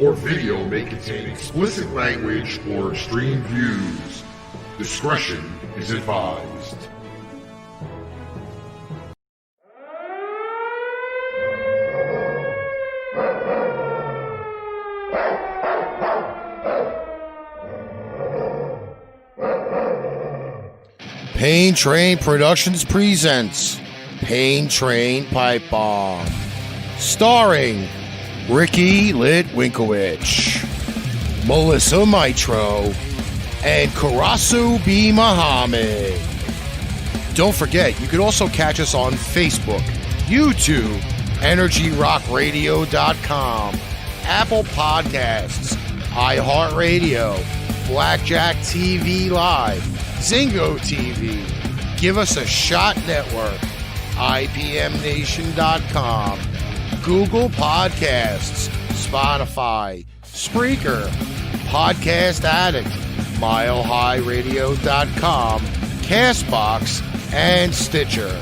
or video may contain explicit language or extreme views. Discretion is advised. Pain Train Productions presents Pain Train Pipe Bomb, starring Ricky Litwinkowicz, Melissa Mitro, and Karasu B. Muhammad. Don't forget, you can also catch us on Facebook, YouTube, EnergyRockRadio.com, Apple Podcasts, iHeartRadio, Blackjack TV Live, Zingo TV, Give Us a Shot Network, IPMNation.com, Google Podcasts, Spotify, Spreaker, Podcast Addict, MileHighRadio.com, CastBox, and Stitcher.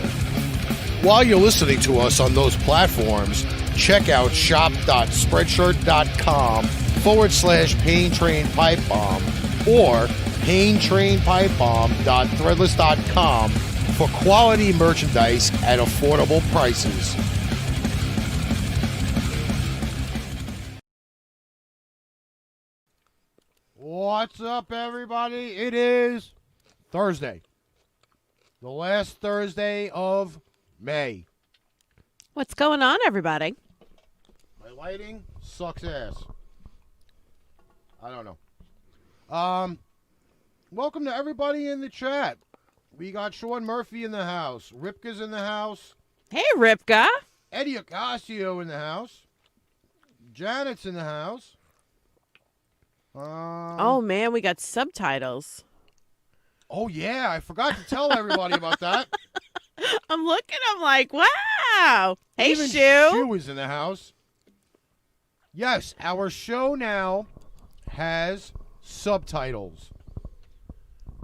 While you're listening to us on those platforms, check out shop.spreadshirt.com/Pain Train Pipe Bomb or PainTrainPipeBomb.threadless.com for quality merchandise at affordable prices. What's up, everybody? It is Thursday, the last Thursday of May. What's going on, everybody? My lighting sucks ass. I don't know. Welcome to everybody in the chat. We got Shaun Murphy in the house. Ripka's in the house. Hey, Ripka. Eddie Ocasio in the house. Janet's in the house. Oh, man, we got subtitles. Oh, yeah. I forgot to tell everybody about that. I'm looking. I'm like, wow. Hey, Even Shu. Shu is in the house. Yes, our show now has subtitles.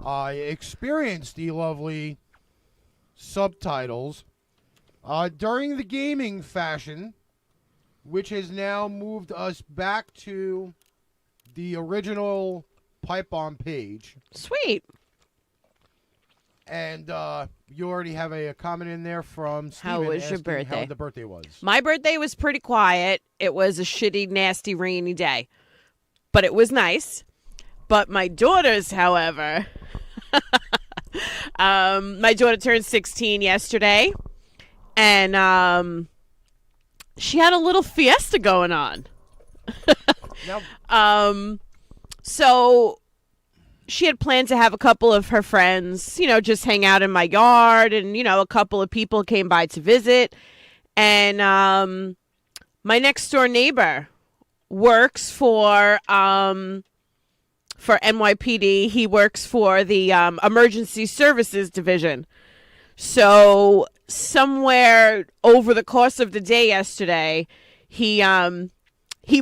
I experienced the lovely subtitles during the gaming fashion, which has now moved us back to the original Pipe Bomb page. Sweet. And you already have a comment in there from Steven. How was your asking birthday? How the birthday was. My birthday was pretty quiet. It was a shitty, nasty, rainy day. But it was nice. But my daughter's, however... my daughter turned 16 yesterday. And she had a little fiesta going on. Now, So she had planned to have a couple of her friends, just hang out in my yard, and a couple of people came by to visit. And my next door neighbor works for NYPD. He works for the Emergency Services Division. So somewhere over the course of the day yesterday, he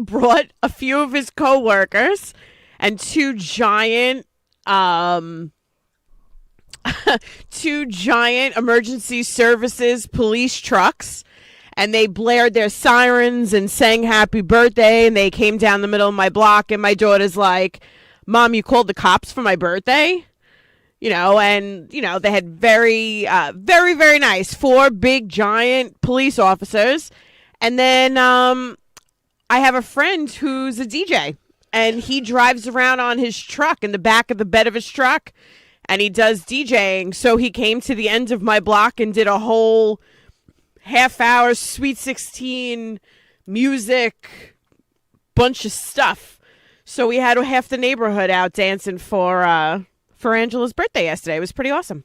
brought a few of his coworkers and two giant emergency services police trucks, and they blared their sirens and sang happy birthday, and they came down the middle of my block, and my daughter's like, Mom, you called the cops for my birthday? They had very, very, very nice 4 big giant police officers. And then I have a friend who's a DJ, and he drives around on his truck in the back of the bed of his truck, and he does DJing. So he came to the end of my block and did a whole half-hour Sweet 16 music, bunch of stuff. So we had half the neighborhood out dancing for Angela's birthday yesterday. It was pretty awesome.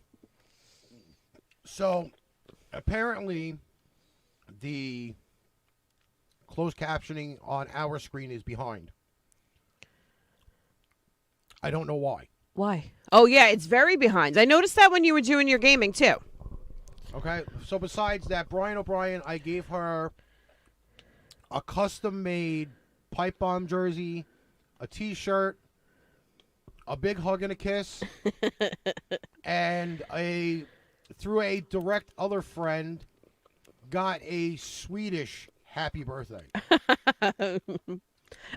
So apparently the closed captioning on our screen is behind. I don't know why. Why? Oh, yeah, it's very behind. I noticed that when you were doing your gaming, too. Okay, so besides that, Brian O'Brien, I gave her a custom-made Pipe Bomb jersey, a T-shirt, a big hug and a kiss, and through a direct other friend, got a Swedish happy birthday.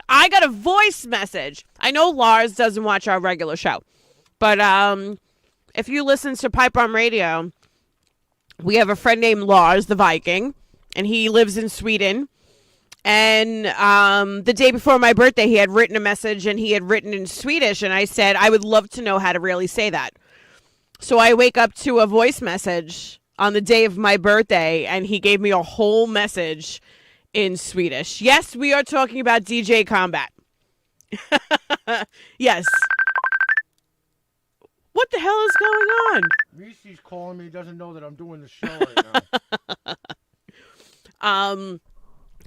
I got a voice message. I know Lars doesn't watch our regular show, but if you listen to Pipe Bomb Radio, we have a friend named Lars the Viking, and he lives in Sweden. And the day before my birthday, he had written a message, and he had written in Swedish, and I said, I would love to know how to really say that. So I wake up to a voice message on the day of my birthday, and he gave me a whole message in Swedish. Yes, we are talking about DJ Combat. Yes. What the hell is going on? Reese's calling me. He doesn't know that I'm doing the show right now.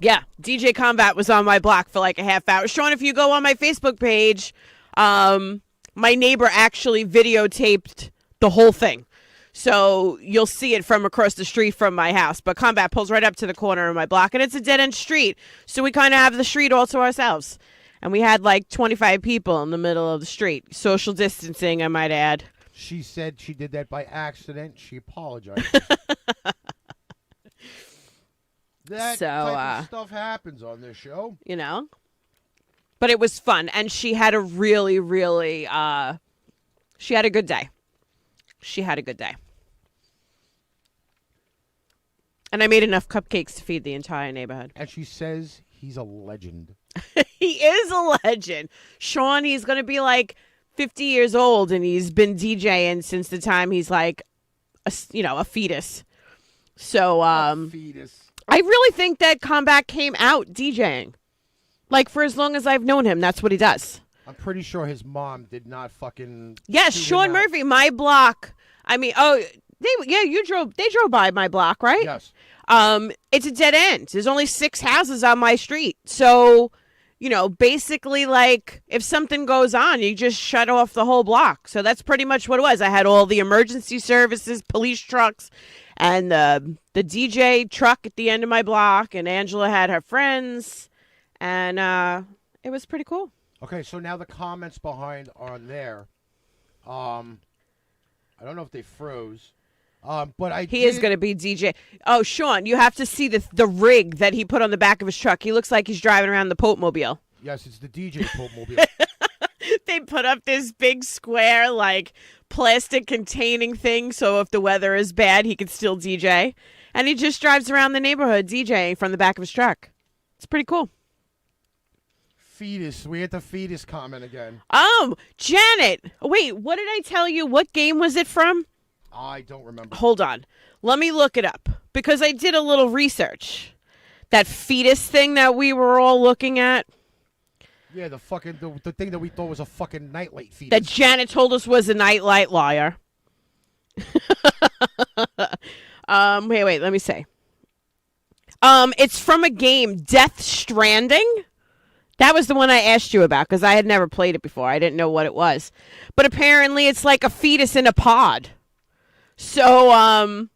Yeah, DJ Combat was on my block for like a half hour. Shaun, if you go on my Facebook page, my neighbor actually videotaped the whole thing. So you'll see it from across the street from my house. But Combat pulls right up to the corner of my block, and it's a dead-end street. So we kind of have the street all to ourselves. And we had like 25 people in the middle of the street. Social distancing, I might add. She said she did that by accident. She apologized. That type of stuff happens on this show. You know? But it was fun. And she had a really, really, she had a good day. She had a good day. And I made enough cupcakes to feed the entire neighborhood. And she says he's a legend. He is a legend. Shaun, he's going to be like 50 years old, and he's been DJing since the time he's like, a fetus. So, Fetus. I really think that Combat came out DJing. Like, for as long as I've known him, that's what he does. I'm pretty sure his mom did not fucking. Yes, Shaun Murphy, my block. I mean, they drove by my block, right? Yes. It's a dead end. There's only 6 houses on my street. So, basically, like, if something goes on, you just shut off the whole block. So that's pretty much what it was. I had all the emergency services, police trucks, and the DJ truck at the end of my block, and Angela had her friends, and it was pretty cool. Okay, so now the comments behind on there. I don't know if they froze. But he is going to be DJ. Oh, Shaun, you have to see the rig that he put on the back of his truck. He looks like he's driving around the Pope Mobile. Yes, it's the DJ Pope Mobile. They put up this big square, like, plastic containing thing, so if the weather is bad, he can still DJ. And he just drives around the neighborhood DJing from the back of his truck. It's pretty cool. Fetus. We had the fetus comment again. Janet. Wait, what did I tell you? What game was it from? I don't remember. Hold on. Let me look it up, because I did a little research. That fetus thing that we were all looking at. Yeah, the thing that we thought was a fucking nightlight fetus. That Janet told us was a nightlight liar. Wait, let me see. It's from a game, Death Stranding. That was the one I asked you about, because I had never played it before. I didn't know what it was. But apparently it's like a fetus in a pod. So,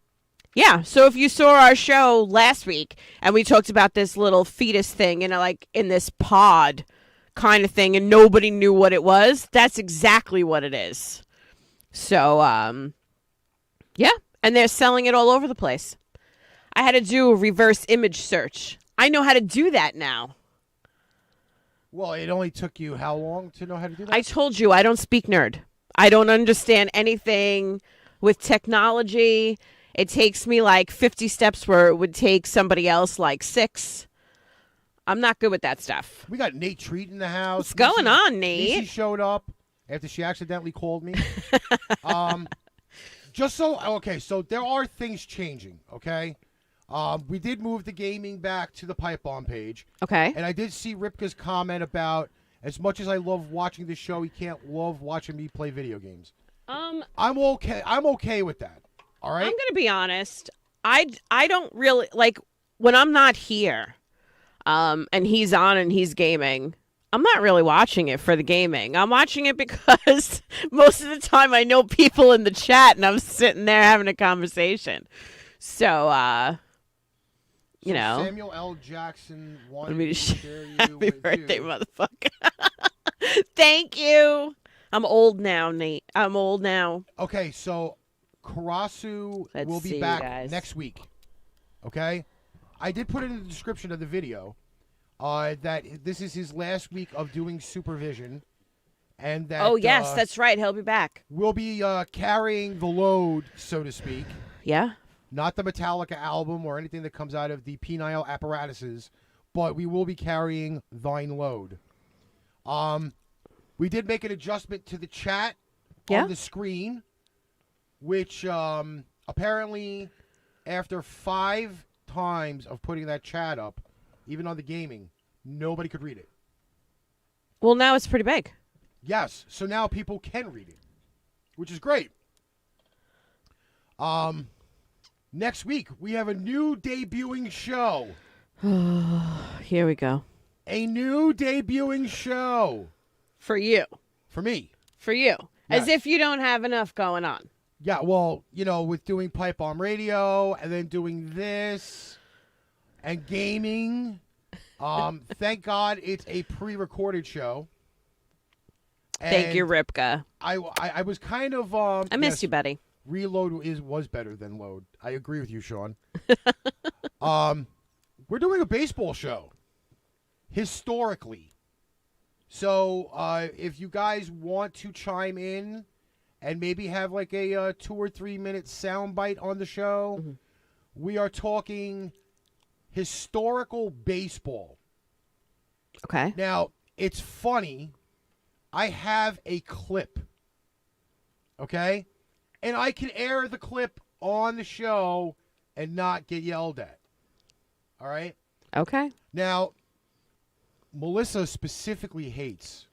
yeah. So if you saw our show last week, and we talked about this little fetus thing, like in this pod kind of thing, and nobody knew what it was, that's exactly what it is. So, yeah. And they're selling it all over the place. I had to do a reverse image search. I know how to do that now. Well, it only took you how long to know how to do that? I told you, I don't speak nerd. I don't understand anything with technology. It takes me like 50 steps where it would take somebody else like 6. I'm not good with that stuff. We got Nate Treat in the house. What's going on, Nate? She showed up after she accidentally called me. So there are things changing, okay? We did move the gaming back to the Pipe Bomb page. Okay. And I did see Ripka's comment about, as much as I love watching the show, he can't love watching me play video games. I'm okay with that. All right? I'm going to be honest. I don't really, like, when I'm not here, and he's on and he's gaming, I'm not really watching it for the gaming. I'm watching it because most of the time I know people in the chat and I'm sitting there having a conversation. So, Samuel L. Jackson wanted me to share you happy with birthday, you. motherfucker. Thank you. I'm old now, Nate. I'm old now. Okay, so Karasu will be back next week. Okay? I did put it in the description of the video. that this is his last week of doing supervision, and that Oh, yes, that's right. He'll be back. we'll be carrying the load, so to speak. Yeah? Not the Metallica album or anything that comes out of the penile apparatuses, but we will be carrying thine load. We did make an adjustment to the chat on the screen, which apparently after 5 times of putting that chat up, even on the gaming, nobody could read it. Well, now it's pretty big. Yes, so now people can read it, which is great. Next week, we have a new debuting show. Here we go. A new debuting show. For you. For me. For you. As Yes. if you don't have enough going on. Yeah, well, with doing Pipe Bomb Radio and then doing this and gaming. Thank God it's a pre-recorded show. Thank And you, Ripka. I was kind of I miss you, buddy. Reload was better than load. I agree with you, Shaun. We're doing a baseball show. Historically. So if you guys want to chime in and maybe have like a 2 or 3 minute soundbite on the show, we are talking historical baseball. Okay. Now, it's funny. I have a clip. Okay? And I can air the clip on the show and not get yelled at. All right? Okay. Now, Melissa specifically hates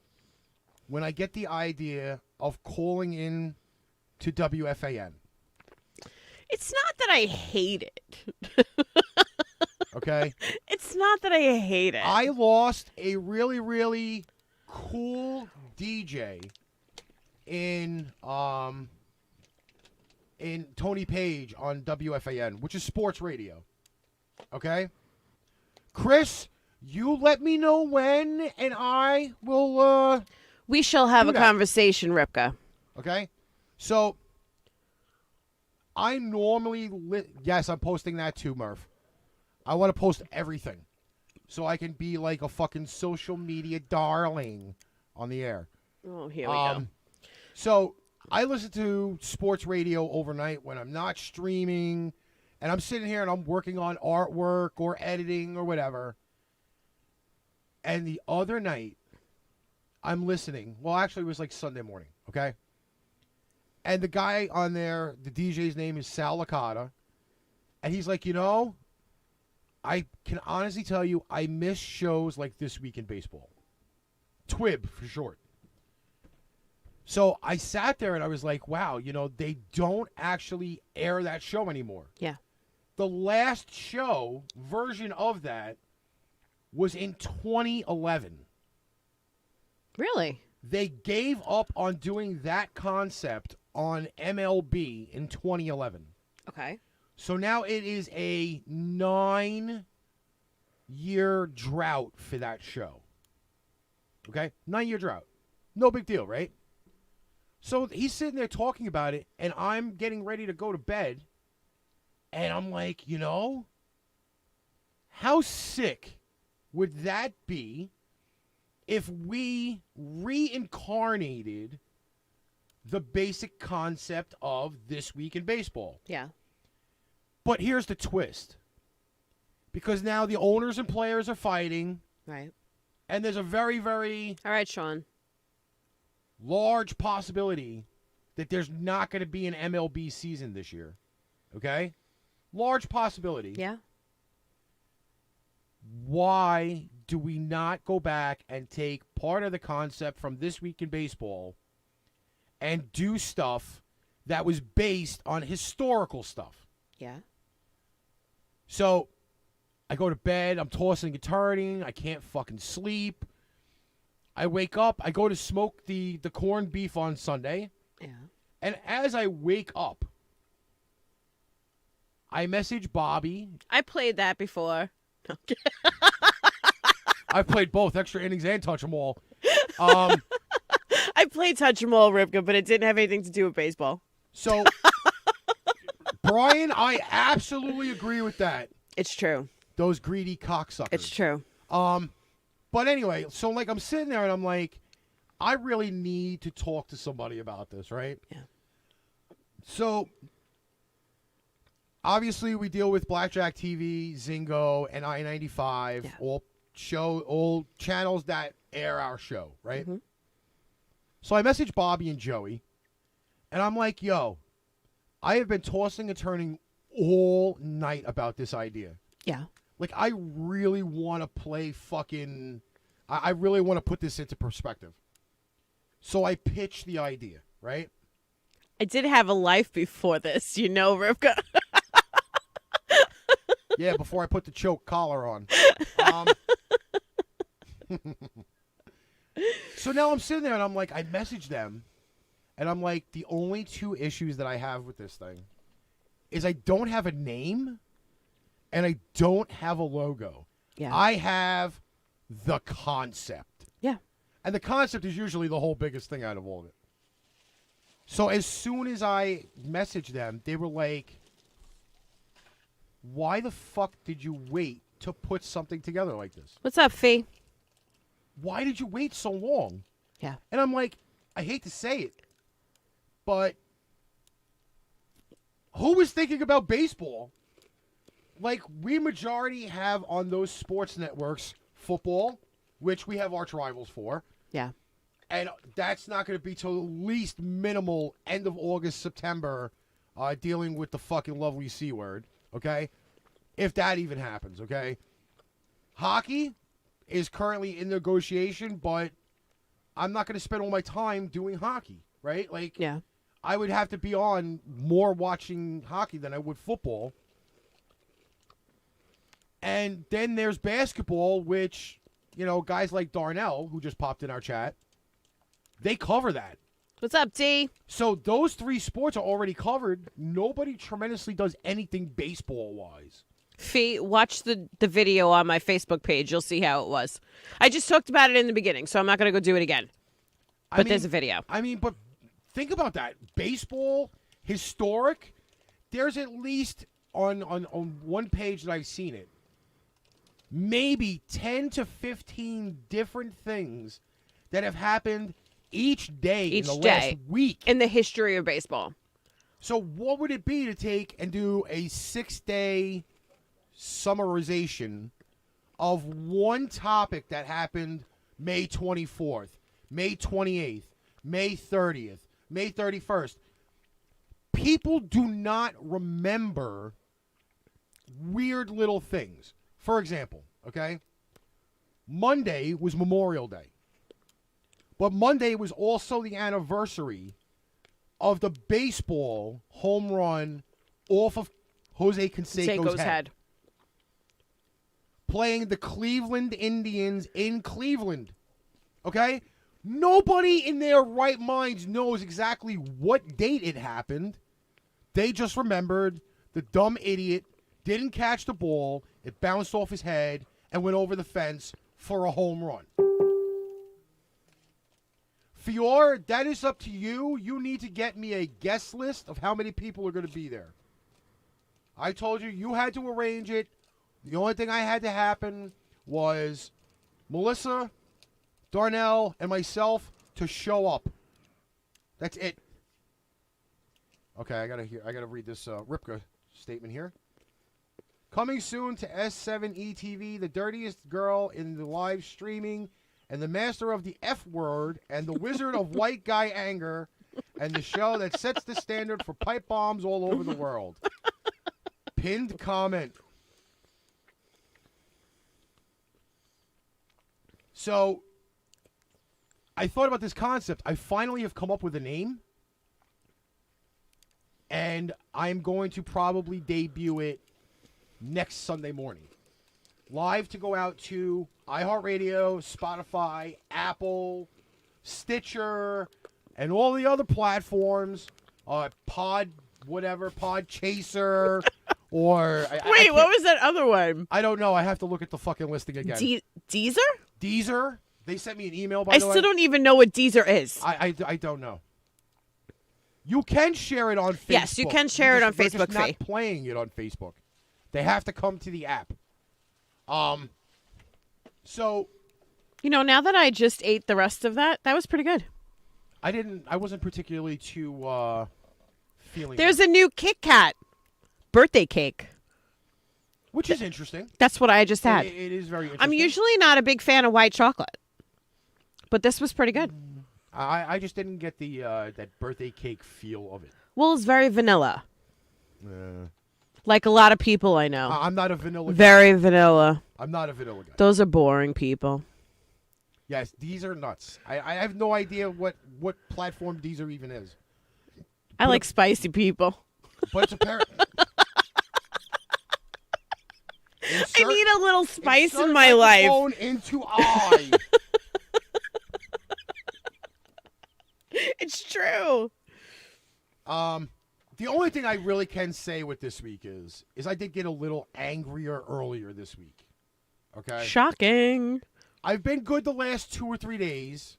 when I get the idea of calling in to WFAN. It's not that I hate it. Okay? It's not that I hate it. I lost a really, really cool DJ in Tony Page on WFAN, which is sports radio. Okay? Chris, you let me know when, and I will, we shall have do a that. conversation, Ripka. okay? So, I normally, yes, I'm posting that too, Murph. I want to post everything so I can be like a fucking social media darling on the air. Oh, here we go. So, I listen to sports radio overnight when I'm not streaming, and I'm sitting here and I'm working on artwork or editing or whatever. And the other night, I'm listening. Well, actually, it was like Sunday morning, okay? And the guy on there, the DJ's name is Sal Licata. And he's like, I can honestly tell you, I miss shows like This Week in Baseball. TWIB, for short. So I sat there and I was like, wow, they don't actually air that show anymore. Yeah. The last show version of that was in 2011. Really? They gave up on doing that concept on MLB in 2011. Okay. So now it is a 9-year drought for that show. Okay? 9-year drought. No big deal, right? So he's sitting there talking about it, and I'm getting ready to go to bed, and I'm like, how sick would that be if we reincarnated the basic concept of This Week in Baseball? Yeah. But here's the twist. Because now the owners and players are fighting, Right. and there's a very, very All right, Shaun. large possibility that there's not going to be an MLB season this year. Okay? Large possibility. Yeah. Why do we not go back and take part of the concept from This Week in Baseball and do stuff that was based on historical stuff? Yeah. So I go to bed, I'm tossing and turning, I can't fucking sleep. I wake up, I go to smoke the corned beef on Sunday, Yeah. and as I wake up, I message Bobby. I played that before. I've played both, extra innings and touch 'em all. Um, I played Touch 'em All, Ripka, but it didn't have anything to do with baseball. so, Brian, I absolutely agree with that. It's true. Those greedy cocksuckers. It's true. But anyway, so like I'm sitting there and I'm like, I really need to talk to somebody about this, right? Yeah. So obviously we deal with Blackjack TV, Zingo, and I-95, all channels that air our show, right? Mm-hmm. So I messaged Bobby and Joey, and I'm like, yo, I have been tossing and turning all night about this idea. Yeah. Like, I really want to play fucking... I really want to put this into perspective. So I pitched the idea, right? I did have a life before this, you know, Rivka. Yeah, before I put the choke collar on. So now I'm sitting there and I'm like, I messaged them. And I'm like, the only two issues that I have with this thing is I don't have a name and I don't have a logo. Yeah. I have the concept. Yeah. And the concept is usually the whole biggest thing out of all of it. So as soon as I messaged them, they were like, why the fuck did you wait to put something together like this? What's up, Fee? Why did you wait so long? Yeah. And I'm like, I hate to say it, but who was thinking about baseball? Like, we majority have on those sports networks football, which we have arch rivals for. Yeah. And that's not going to be till at least minimal end of August, September, dealing with the fucking lovely C word, okay? If that even happens, okay? Hockey is currently in negotiation, but I'm not going to spend all my time doing hockey, right? Like, Yeah. I would have to be on more watching hockey than I would football. And then there's basketball, which, you know, guys like Darnell, who just popped in our chat, they cover that. What's up, D? So those three sports are already covered. Nobody tremendously does anything baseball-wise. Fee, watch the video on my Facebook page. You'll see how it was. I just talked about it in the beginning, so I'm not going to go do it again. But there's a video. I mean, but think about that. Baseball, historic, there's at least on one page that I've seen it, maybe 10 to 15 different things that have happened each day in the last week. In the history of baseball. So what would it be to take and do a 6-day summarization of one topic that happened May 24th, May 28th, May 30th, May 31st? People do not remember weird little things. For example, okay, Monday was Memorial Day. But Monday was also the anniversary of the baseball home run off of Jose Canseco's head. Playing the Cleveland Indians in Cleveland. Okay? Nobody in their right minds knows exactly what date it happened. They just remembered the dumb idiot didn't catch the ball, it bounced off his head, and went over the fence for a home run. Fior, that is up to you. You need to get me a guest list of how many people are going to be there. I told you, you had to arrange it. The only thing I had to happen was Melissa, Darnell, and myself to show up. That's it. Okay, I gotta read this Ripka statement here. Coming soon to S7 ETV, the dirtiest girl in the live streaming, and the master of the F word, and the wizard of white guy anger, and the show that sets the standard for pipe bombs all over the world. Pinned comment. So, I thought about this concept. I finally have come up with a name, and I'm going to probably debut it next Sunday morning. Live to go out to iHeartRadio, Spotify, Apple, Stitcher, and all the other platforms. Pod Chaser, or... Wait, what was that other one? I don't know. I have to look at the fucking listing again. Deezer? Deezer? They sent me an email, by the way. I still don't even know what Deezer is. I don't know. You can share it on Facebook. Yes, you can share it on They're Facebook. Just not playing it on Facebook. They have to come to the app. So Now that I just ate the rest of that was pretty good. I wasn't particularly too feeling. There's a new Kit Kat birthday cake. Which is interesting. That's what I just had. It is very interesting. I'm usually not a big fan of white chocolate, but this was pretty good. I just didn't get the that birthday cake feel of it. Well, it's very vanilla. Like a lot of people I know. I'm not a vanilla guy. Very vanilla. I'm not a vanilla guy. Those are boring people. Yes, these are nuts. I have no idea what platform Deezer even is. I like spicy people. But it's apparent. I need a little spice in my life. Phone into eye. It's true. The only thing I really can say with this week is I did get a little angrier earlier this week. Okay. Shocking. I've been good the last 2 or 3 days.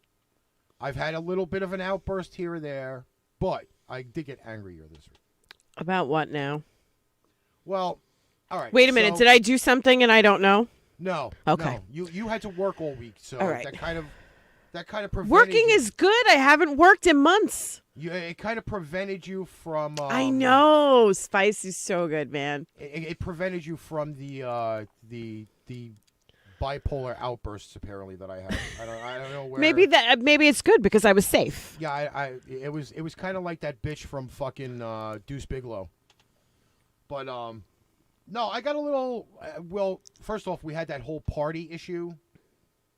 I've had a little bit of an outburst here or there, but I did get angrier this week. About what now? Well, all right. Wait a minute. Did I do something and I don't know? No. Okay. No. You had to work all week, so All right. that kind of prevented Working you. is good. I haven't worked in months. It kind of prevented you from. I know. Spicy's so good, man. It prevented you from the bipolar outbursts apparently that I have. I don't know where. Maybe it's good because I was safe. Yeah, it was kind of like that bitch from fucking Deuce Bigalow. But no, I got a little. Well, first off, we had that whole party issue.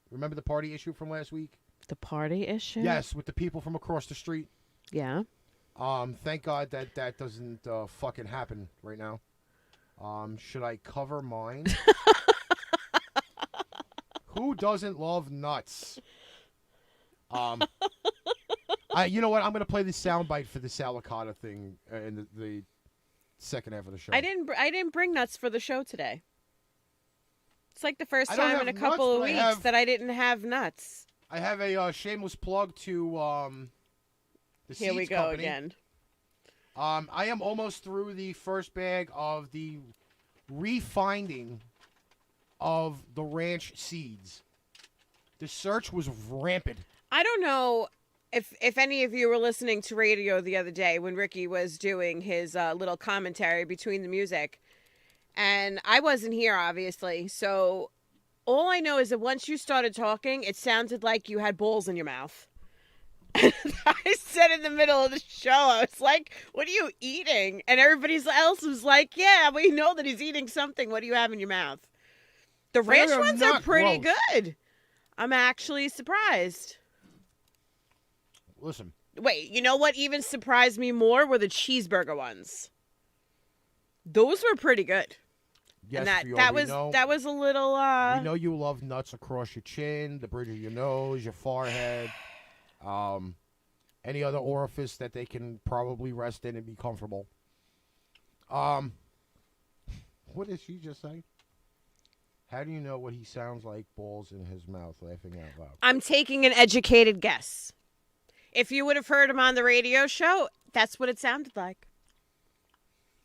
Remember the party issue from last week? The party issue? Yes, with the people from across the street. Yeah. Thank God that doesn't fucking happen right now. Should I cover mine? Who doesn't love nuts? You know what? I'm gonna play the soundbite for the Salicata thing in the second half of the show. I didn't bring nuts for the show today. It's like the first I don't time in a have couple nuts, of but I weeks have- that I didn't have nuts. I have a shameless plug to the Here we Seeds go Company. again. I am almost through the first bag of the refinding of the ranch seeds. The search was rampant. I don't know if any of you were listening to radio the other day when Ricky was doing his little commentary between the music. And I wasn't here, obviously. So all I know is that once you started talking, it sounded like you had balls in your mouth. And I said in the middle of the show, I was like, what are you eating? And everybody else was like, yeah, we know that he's eating something. What do you have in your mouth? The ranch They're ones are not pretty gross. good. I'm actually surprised. Listen, Wait, you know what even surprised me more were the cheeseburger ones. Those were pretty good. yes, And Fiona, that we was know, that was a little we know you love nuts across your chin, the bridge of your nose, your forehead, any other orifice that they can probably rest in and be comfortable. What did she just say? How do you know what he sounds like? Balls in his mouth, laughing out loud. I'm taking an educated guess. If you would have heard him on the radio show, that's what it sounded like.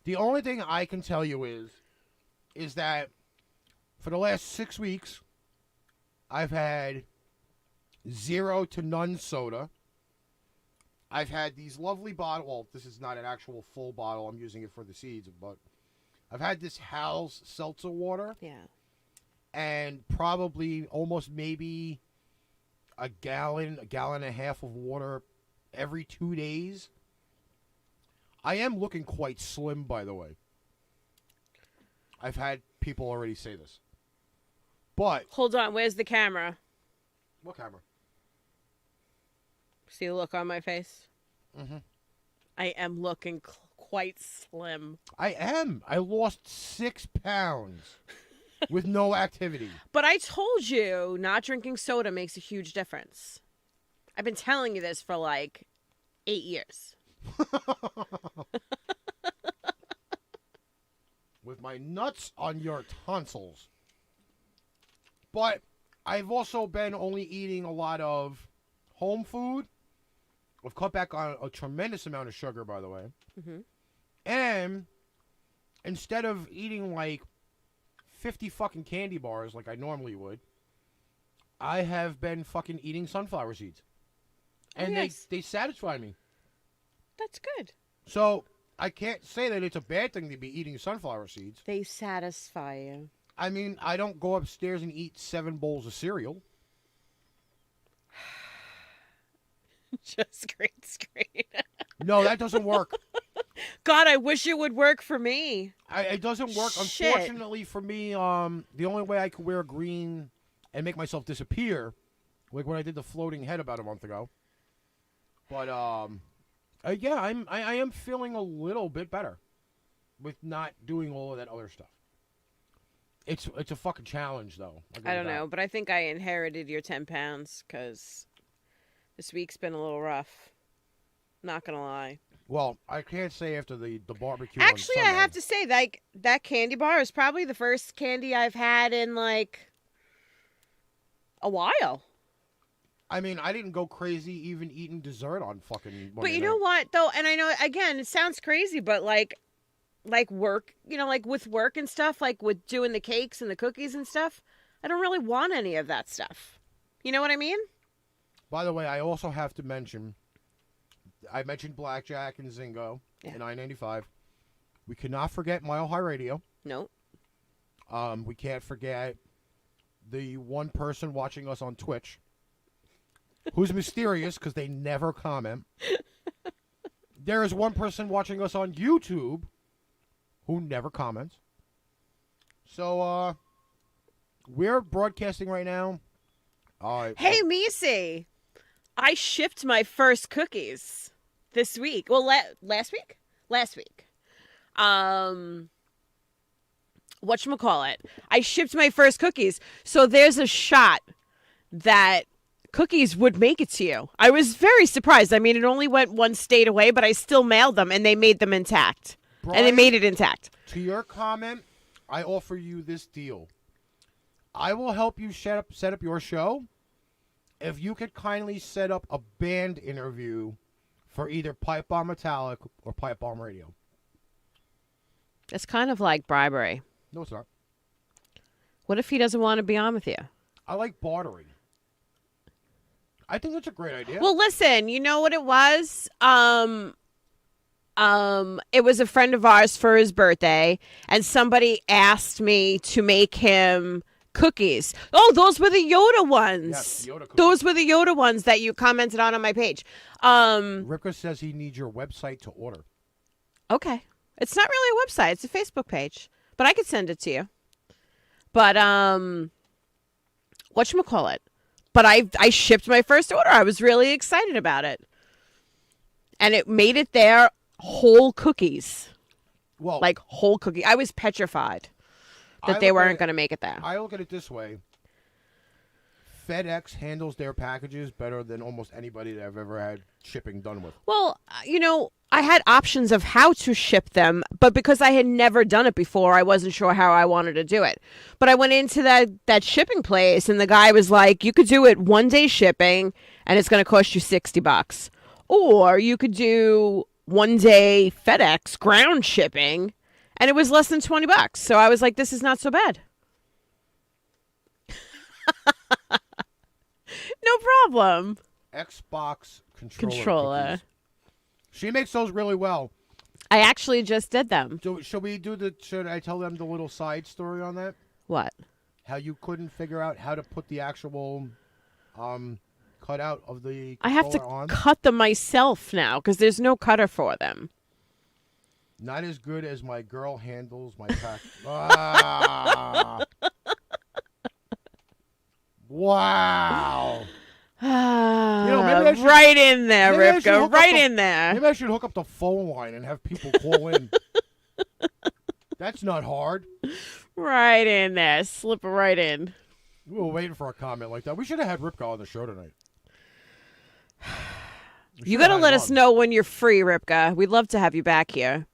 The only thing I can tell you is that for the last 6 weeks, I've had 0 to none soda. I've had these lovely bottles. Well, this is not an actual full bottle. I'm using it for the seeds, but I've had this Hal's seltzer water. Yeah. And probably almost maybe a gallon and a half of water every 2 days. I am looking quite slim, by the way. I've had people already say this. But Hold on, where's the camera? what camera? See the look on my face? Mm-hmm. I am looking quite slim. I am. I lost 6 pounds with no activity. But I told you not drinking soda makes a huge difference. I've been telling you this for like 8 years. With my nuts on your tonsils. But I've also been only eating a lot of home food. I've cut back on a tremendous amount of sugar, by the way. Mhm. And instead of eating like 50 fucking candy bars like I normally would, I have been fucking eating sunflower seeds. And yes. they satisfy me. That's good. So, I can't say that it's a bad thing to be eating sunflower seeds. They satisfy you. I mean, I don't go upstairs and eat 7 bowls of cereal. Just green screen. No, that doesn't work. God, I wish it would work for me. It doesn't work. Shit. Unfortunately for me, the only way I could wear green and make myself disappear, like when I did the floating head about a month ago. But yeah, I am feeling a little bit better with not doing all of that other stuff. It's a fucking challenge though. I don't know, but I think I inherited your 10 pounds because this week's been a little rough. Not gonna lie. Well, I can't say after the barbecue. Actually, on I Sunday. have to say that candy bar is probably the first candy I've had in like a while. I mean, I didn't go crazy even eating dessert on fucking Monday But you night. know what though, and I know again it sounds crazy, but like work, you know, like with work and stuff, like with doing the cakes and the cookies and stuff, I don't really want any of that stuff. You know what I mean? By the way, I also have to mention, I mentioned Blackjack and Zingo in I-95. We cannot forget Mile High Radio. No. We can't forget the one person watching us on Twitch, who's mysterious because they never comment. There is one person watching us on YouTube who never comments. So, we're broadcasting right now. Hey, Misi, I shipped my first cookies this week. Well, last week? Last week. Whatchamacallit? I shipped my first cookies. So there's a shot that cookies would make it to you. I was very surprised. I mean, it only went one state away, but I still mailed them, and they made them intact. Brian, and they made it intact. To your comment, I offer you this deal. I will help you set up your show if you could kindly set up a band interview for either Pipe Bomb Metallic or Pipe Bomb Radio. It's kind of like bribery. No, it's not. What if he doesn't want to be on with you? I like bartering. I think that's a great idea. Well, listen, you know what it was? It was a friend of ours for his birthday, and somebody asked me to make him cookies. Oh, those were the Yoda ones. Yes, Yoda cookies. Those were the Yoda ones that you commented on my page. Ripka says he needs your website to order. Okay. It's not really a website. It's a Facebook page. But I could send it to you. But, whatchamacallit? But I shipped my first order. I was really excited about it. And it made it there whole cookies. Well, Like whole cookie. I was petrified that I they look at weren't it- going to make it there. I look at it this way. FedEx handles their packages better than almost anybody that I've ever had shipping done with. Well, you know, I had options of how to ship them, but because I had never done it before, I wasn't sure how I wanted to do it. But I went into that shipping place, and the guy was like, you could do it 1 day shipping, and it's going to cost you $60. Or you could do 1 day FedEx ground shipping, and it was less than $20. So I was like, this is not so bad. No problem. Xbox Controller. cookies. She makes those really well. I actually just did them. Should I tell them the little side story on that? What? How you couldn't figure out how to put the actual cutout of the I have to controller on? cut them myself now because there's no cutter for them. Not as good as my girl handles my pack. Ah. Wow. maybe I should- right in there, maybe I should Ripka. hook up Right the- in there. Maybe I should hook up the phone line and have people call in. That's not hard. Right in there. Slip it right in. We were waiting for a comment like that. We should have had Ripka on the show tonight. You got to let us know when you're free, Ripka. We'd love to have you back here.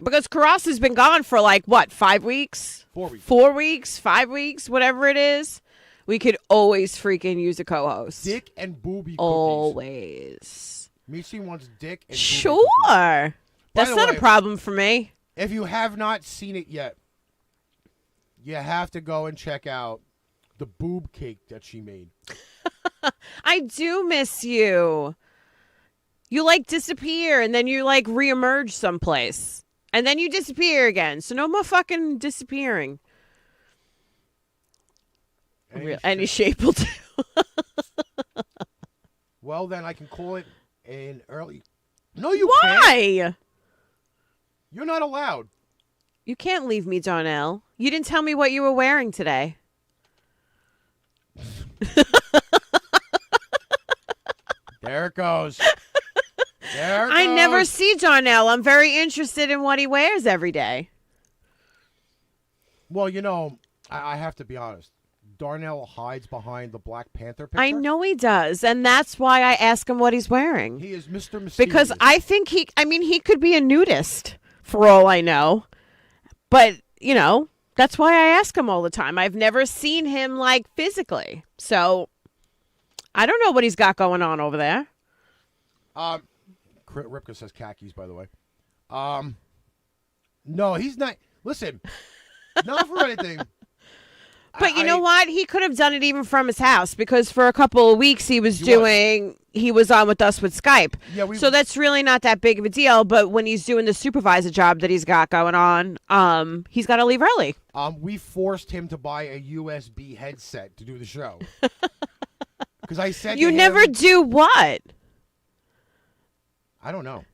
Because Karas has been gone for like, what, 5 weeks? 4 weeks. 4 weeks? 5 weeks? Whatever it is. We could always freaking use a co-host. Dick and booby cookies. Always. Missy wants dick and booby Sure. cookies. That's the not way- a problem for me. If you have not seen it yet, you have to go and check out the boob cake that she made. I do miss you. You like disappear and then you like reemerge someplace. And then you disappear again. So no more fucking disappearing. Any shape will do. Well, then I can call it an early. No, you can't. Why? You're not allowed. You can't leave me, Darnell. You didn't tell me what you were wearing today. There it goes. There it I goes. never see Darnell. I'm very interested in what he wears every day. Well, you know, I have to be honest. Darnell hides behind the Black Panther picture. I know he does, and that's why I ask him what he's wearing. He is Mr. Mysterious. Because I think he could be a nudist, for all I know. But, you know, that's why I ask him all the time. I've never seen him, like, physically. So, I don't know what he's got going on over there. Ripka says khakis, by the way. No, he's not. Listen, not for anything. But you know what? He could have done it even from his house because for a couple of weeks he was on with us with Skype. Yeah, so that's really not that big of a deal. But when he's doing the supervisor job that he's got going on, he's got to leave early. We forced him to buy a USB headset to do the show. Because I said you never do what? I don't know.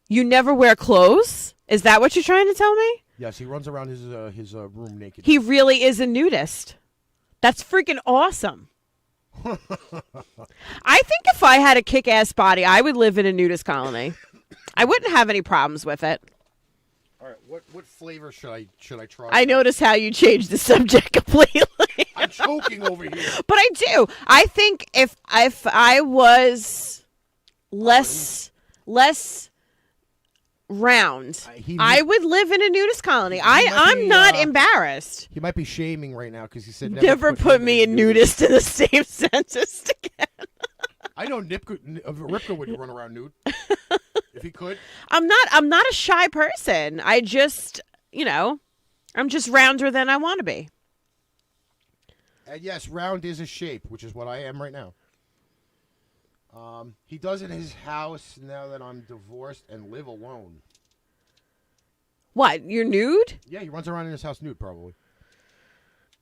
You never wear clothes? Is that what you're trying to tell me? Yes, he runs around his room naked. He really is a nudist. That's freaking awesome. I think if I had a kick-ass body, I would live in a nudist colony. I wouldn't have any problems with it. All right, what flavor should I try? I notice how you changed the subject completely. I'm choking over here. But I do. I think if I was less round, I would live in a nudist colony. I'm not embarrassed. He might be shaming right now because he said never put me and nudist in the same sentence again. I know Ripka would run around nude if he could. I'm not a shy person. I just, I'm just rounder than I want to be. And yes, round is a shape, which is what I am right now. He does it in his house now that I'm divorced and live alone. What? You're nude? Yeah, he runs around in his house nude, probably.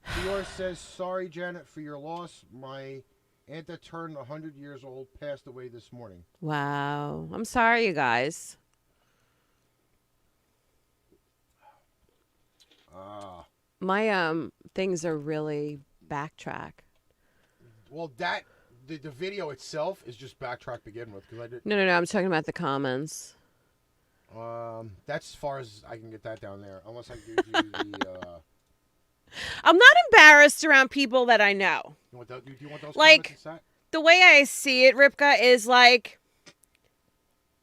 Dior says, sorry, Janet, for your loss. My aunt that turned 100 years old passed away this morning. Wow. I'm sorry, you guys. My things are really backtrack. Well, the video itself is just backtrack to begin with because I did. No. I'm talking about the comments. That's as far as I can get that down there, unless I give you the. I'm not embarrassed around people that I know. Do you want those like comments the way I see it, Ripka, is like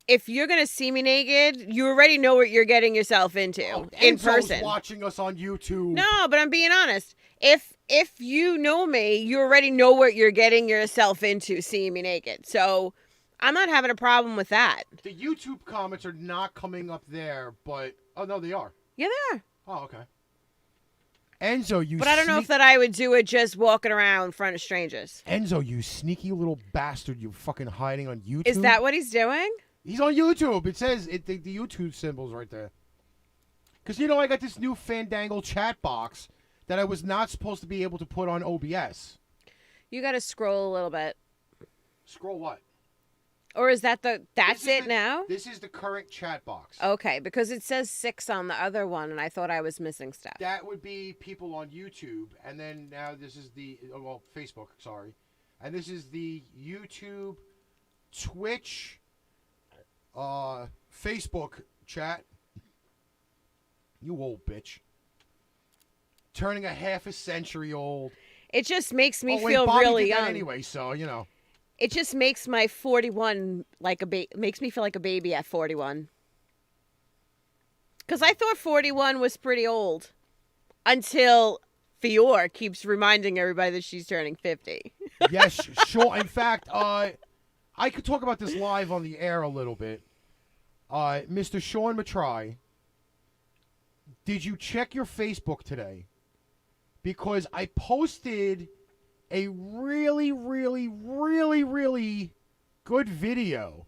if you're gonna see me naked, you already know what you're getting yourself into in person. Watching us on YouTube. No, but I'm being honest. If you know me, you already know what you're getting yourself into seeing me naked. So I'm not having a problem with that. The YouTube comments are not coming up there, but oh no, they are. Yeah, they are. Oh, okay. Enzo, you. But I don't know if that I would do it just walking around in front of strangers. Enzo, you sneaky little bastard! You fucking hiding on YouTube. Is that what he's doing? He's on YouTube. It says the YouTube symbol's right there. Because I got this new Fandangle chat box that I was not supposed to be able to put on OBS. You got to scroll a little bit. Scroll what? Or is that that's it now? This is the current chat box. Okay, because it says 6 on the other one, and I thought I was missing stuff. That would be people on YouTube, and then now this is Facebook, sorry. And this is the YouTube, Twitch, Facebook chat. You old bitch. Turning a half a century old. It just makes me feel really young. Anyway, so, It just makes my 41 makes me feel like a baby at 41. Because I thought 41 was pretty old. Until Fior keeps reminding everybody that she's turning 50. Yes, sure. In fact, I could talk about this live on the air a little bit. Mr. Shaun Murphy, did you check your Facebook today? because I posted a really, really, really, really good video,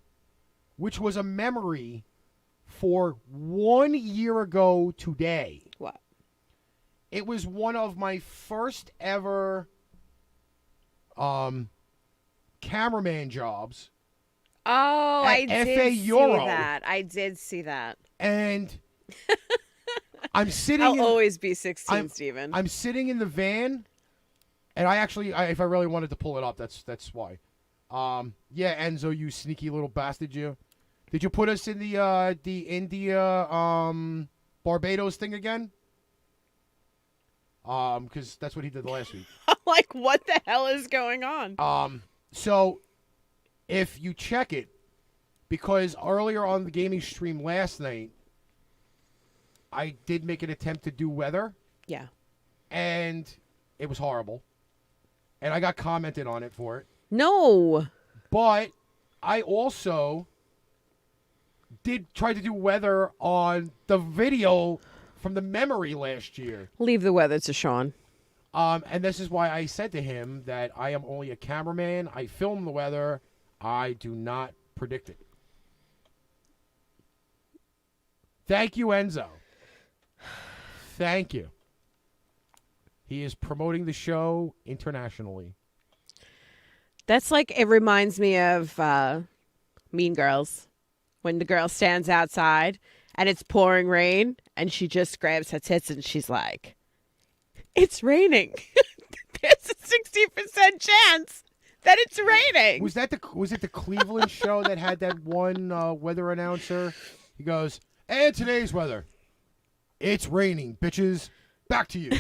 which was a memory for 1 year ago today. What? It was one of my first ever cameraman jobs. Oh, I At did FA see Euro. that. I did see that. And I'm sitting I'll in, always be 16, Steven. I'm sitting in the van, and I actually, if I really wanted to pull it up, that's why. Yeah, Enzo, you sneaky little bastard, you. Did you put us in the India Barbados thing again? Because that's what he did last week. I'm like, what the hell is going on? So if you check it, because earlier on the gaming stream last night, I did make an attempt to do weather. Yeah. And it was horrible. And I got commented on it for it. No. But I also did try to do weather on the video from the memory last year. Leave the weather to Shaun. And this is why I said to him that I am only a cameraman. I film the weather. I do not predict it. Thank you, Enzo. Thank you. He is promoting the show internationally. That's like, it reminds me of Mean Girls. When the girl stands outside and it's pouring rain and she just grabs her tits and she's like, it's raining. There's a 60% chance that it's raining. Was it the Cleveland show that had that one weather announcer? He goes, and today's weather. It's raining, bitches. Back to you.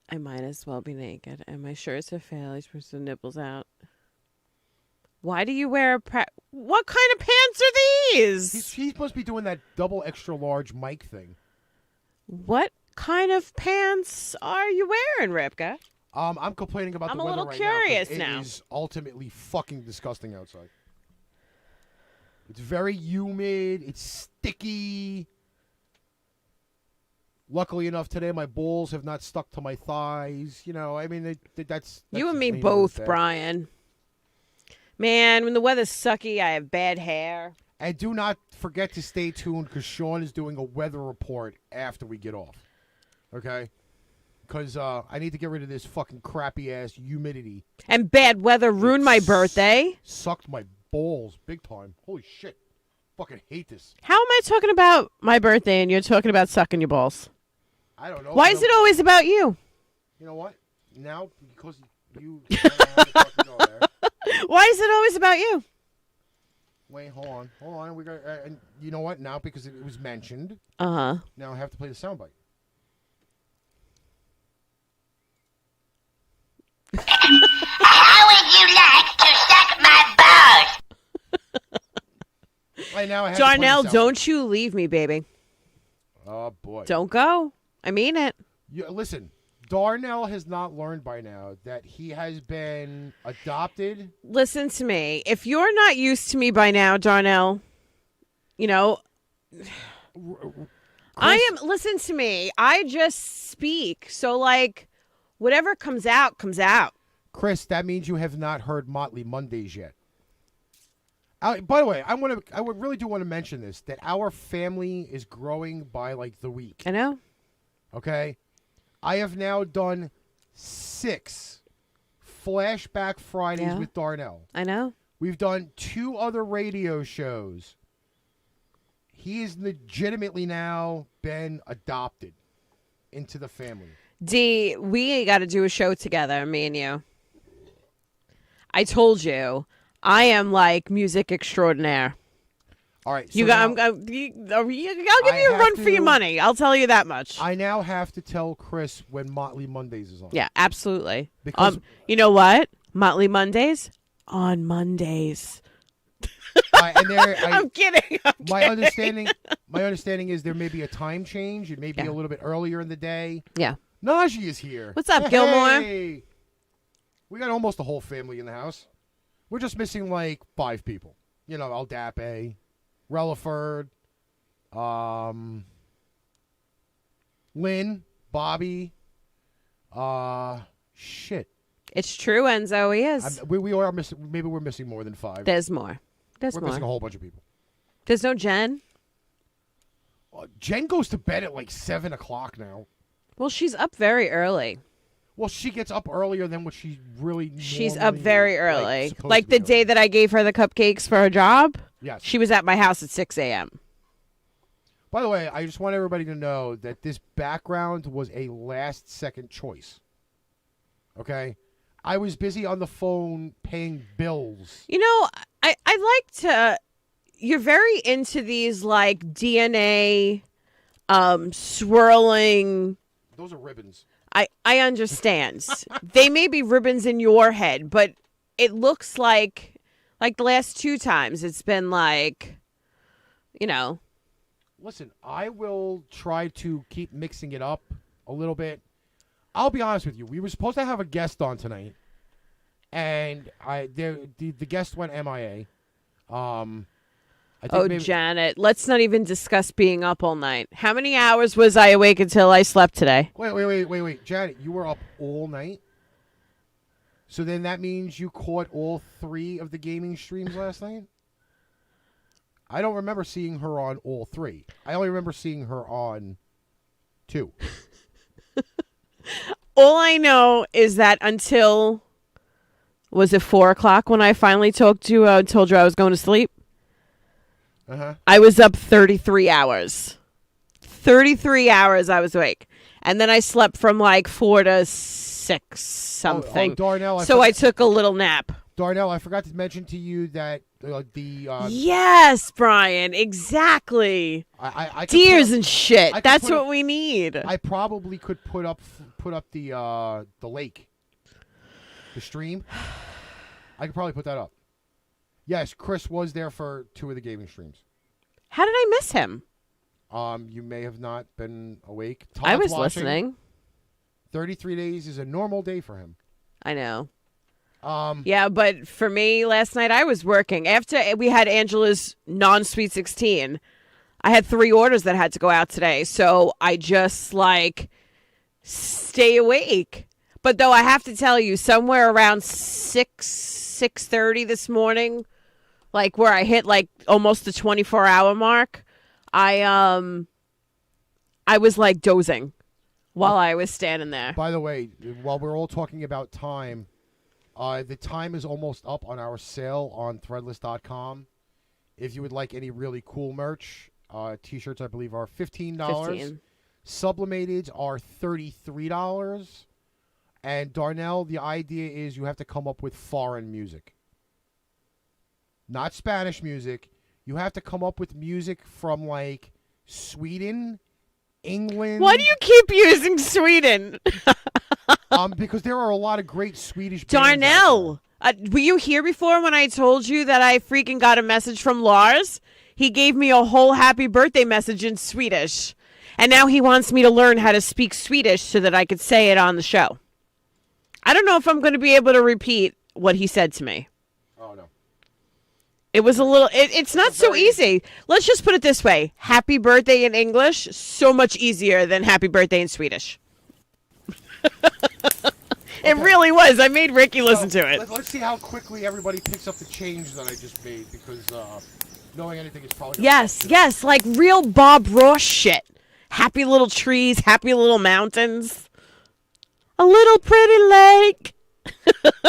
I might as well be naked. And my shirts are fairly pushed the nipples out. Why do you wear what kind of pants are these? He's supposed to be doing that double extra large mic thing. What kind of pants are you wearing, Ripka? I'm complaining about the weather right now. I'm a little curious now. It is ultimately fucking disgusting outside. It's very humid. It's sticky. Luckily enough, today my balls have not stuck to my thighs. You know, I mean, that's you and me both, Brian. Man, when the weather's sucky, I have bad hair. And do not forget to stay tuned because Shaun is doing a weather report after we get off. Okay? Because I need to get rid of this fucking crappy-ass humidity. And bad weather ruined my birthday. Sucked my balls big time. Holy shit. Fucking hate this. How am I talking about my birthday and you're talking about sucking your balls? I don't know. Why is it always about you? You know what? Now, because you... I don't know how to fucking go there. Why is it always about you? Wait, hold on. We got, and you know what? Now, because it was mentioned, now I have to play the soundbite. How would you like to suck my balls? Right now, I have Darnell, to play the soundbite. don't you leave me, baby. Oh boy! Don't go. I mean it. Listen, Darnell has not learned by now that he has been adopted. Listen to me. If you're not used to me by now, Darnell, you know, listen to me. I just speak. So, like, whatever comes out, comes out. Chris, that means you have not heard Motley Mondays yet. By the way, I would really do want to mention this, that our family is growing by, like, the week. I know. Okay? I have now done 6 Flashback Fridays with Darnell. I know. We've done 2 other radio shows. He has legitimately now been adopted into the family. D, we got to do a show together, me and you. I told you, I am like music extraordinaire. All right. So I'll give you a run for your money. I'll tell you that much. I now have to tell Chris when Motley Mondays is on. Yeah, absolutely. Because you know what? Motley Mondays on Mondays. I'm kidding. My understanding is there may be a time change. It may be a little bit earlier in the day. Yeah. Najee is here. What's up, Gilmore? Hey. We got almost the whole family in the house. We're just missing like 5 people. You know, Aldape, Relaford, Lynn, Bobby, shit. It's true, Enzo. He is. We are missing. Maybe we're missing more than 5. There's more. There's We're more. missing a whole bunch of people. There's no Jen. Jen goes to bed at like 7 o'clock now. Well, she's up very early. Well, she gets up earlier than what she really. She's up normally, very early. supposed Like to be the day doing. that I gave her the cupcakes for her job, Yes. she was at my house at 6 a.m. By the way, I just want everybody to know that this background was a last-second choice. Okay? I was busy on the phone paying bills. You know, I like to. You're very into these like DNA swirling. Those are ribbons. I understand. They may be ribbons in your head, but it looks like the last 2 times it's been like, you know. Listen, I will try to keep mixing it up a little bit. I'll be honest with you. We were supposed to have a guest on tonight, and the guest went MIA. I think maybe, Janet, let's not even discuss being up all night. How many hours was I awake until I slept today? Wait. Janet, you were up all night? So then that means you caught all 3 of the gaming streams last night? I don't remember seeing her on all 3. I only remember seeing her on 2. All I know is that until, was it 4 o'clock when I finally told you I was going to sleep? Uh-huh. I was up 33 hours. 33 hours I was awake. And then I slept from like 4 to 6 something. Oh, Darnell. I took a little nap. Darnell, I forgot to mention to you that Yes, Brian, exactly. I could Deers and shit. could That's put what up- we need. I probably could put up the lake, the stream. I could probably put that up. Yes, Chris was there for 2 of the gaming streams. How did I miss him? You may have not been awake. I Todd's was watching. listening. 33 days is a normal day for him. I know. Yeah, but for me, last night I was working. After we had Angela's non-Sweet 16, I had 3 orders that had to go out today. So I just, stay awake. But though I have to tell you, somewhere around 6:30 this morning, where I hit, almost the 24-hour mark, I was, dozing while I was standing there. By the way, while we're all talking about time, the time is almost up on our sale on Threadless.com. If you would like any really cool merch, T-shirts I believe are $15. $15. Sublimateds are $33. And Darnell, the idea is you have to come up with foreign music. Not Spanish music. You have to come up with music from Sweden, England. Why do you keep using Sweden? Because there are a lot of great Swedish bands out Darnell, were you here before when I told you that I freaking got a message from Lars? He gave me a whole happy birthday message in Swedish. And now he wants me to learn how to speak Swedish so that I could say it on the show. I don't know if I'm going to be able to repeat what he said to me. there. Oh, no. It was a little, it's not so easy. Let's just put it this way. Happy birthday in English, so much easier than happy birthday in Swedish. It really was. I made Ricky listen to it. Let's see how quickly everybody picks up the change that I just made, because knowing anything is probably... Yes, like real Bob Ross shit. Happy little trees, happy little mountains. A little pretty lake.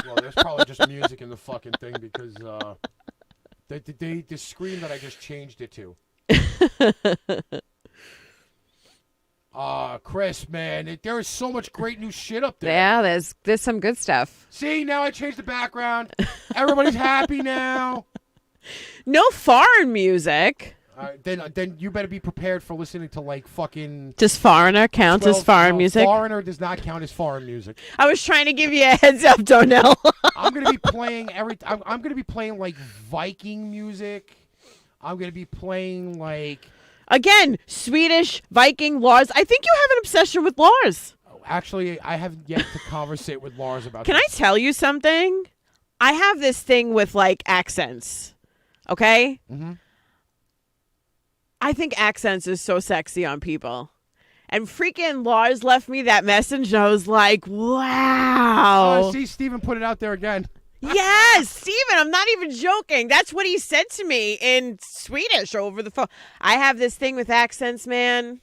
Well, there's probably just music in the fucking thing, because the screen that I just changed it to. Chris, man, there is so much great new shit up there. Yeah, there's some good stuff. See, now I changed the background. Everybody's happy now. No foreign music. Then you better be prepared for listening to fucking... Does Foreigner count as foreign music? Foreigner does not count as foreign music. I was trying to give you a heads up, Darnell. I'm gonna be playing I'm gonna be playing Viking music. I'm gonna be playing Again, Swedish, Viking, Lars. I think you have an obsession with Lars. Actually, I haven't yet to conversate with Lars about Can I this. tell you something? I have this thing with accents. Okay? Mhm. I think accents is so sexy on people. And freaking Lars left me that message, and I was like, wow. See, Steven put it out there again. Yes, Steven, I'm not even joking. That's what he said to me in Swedish over the phone. I have this thing with accents, man.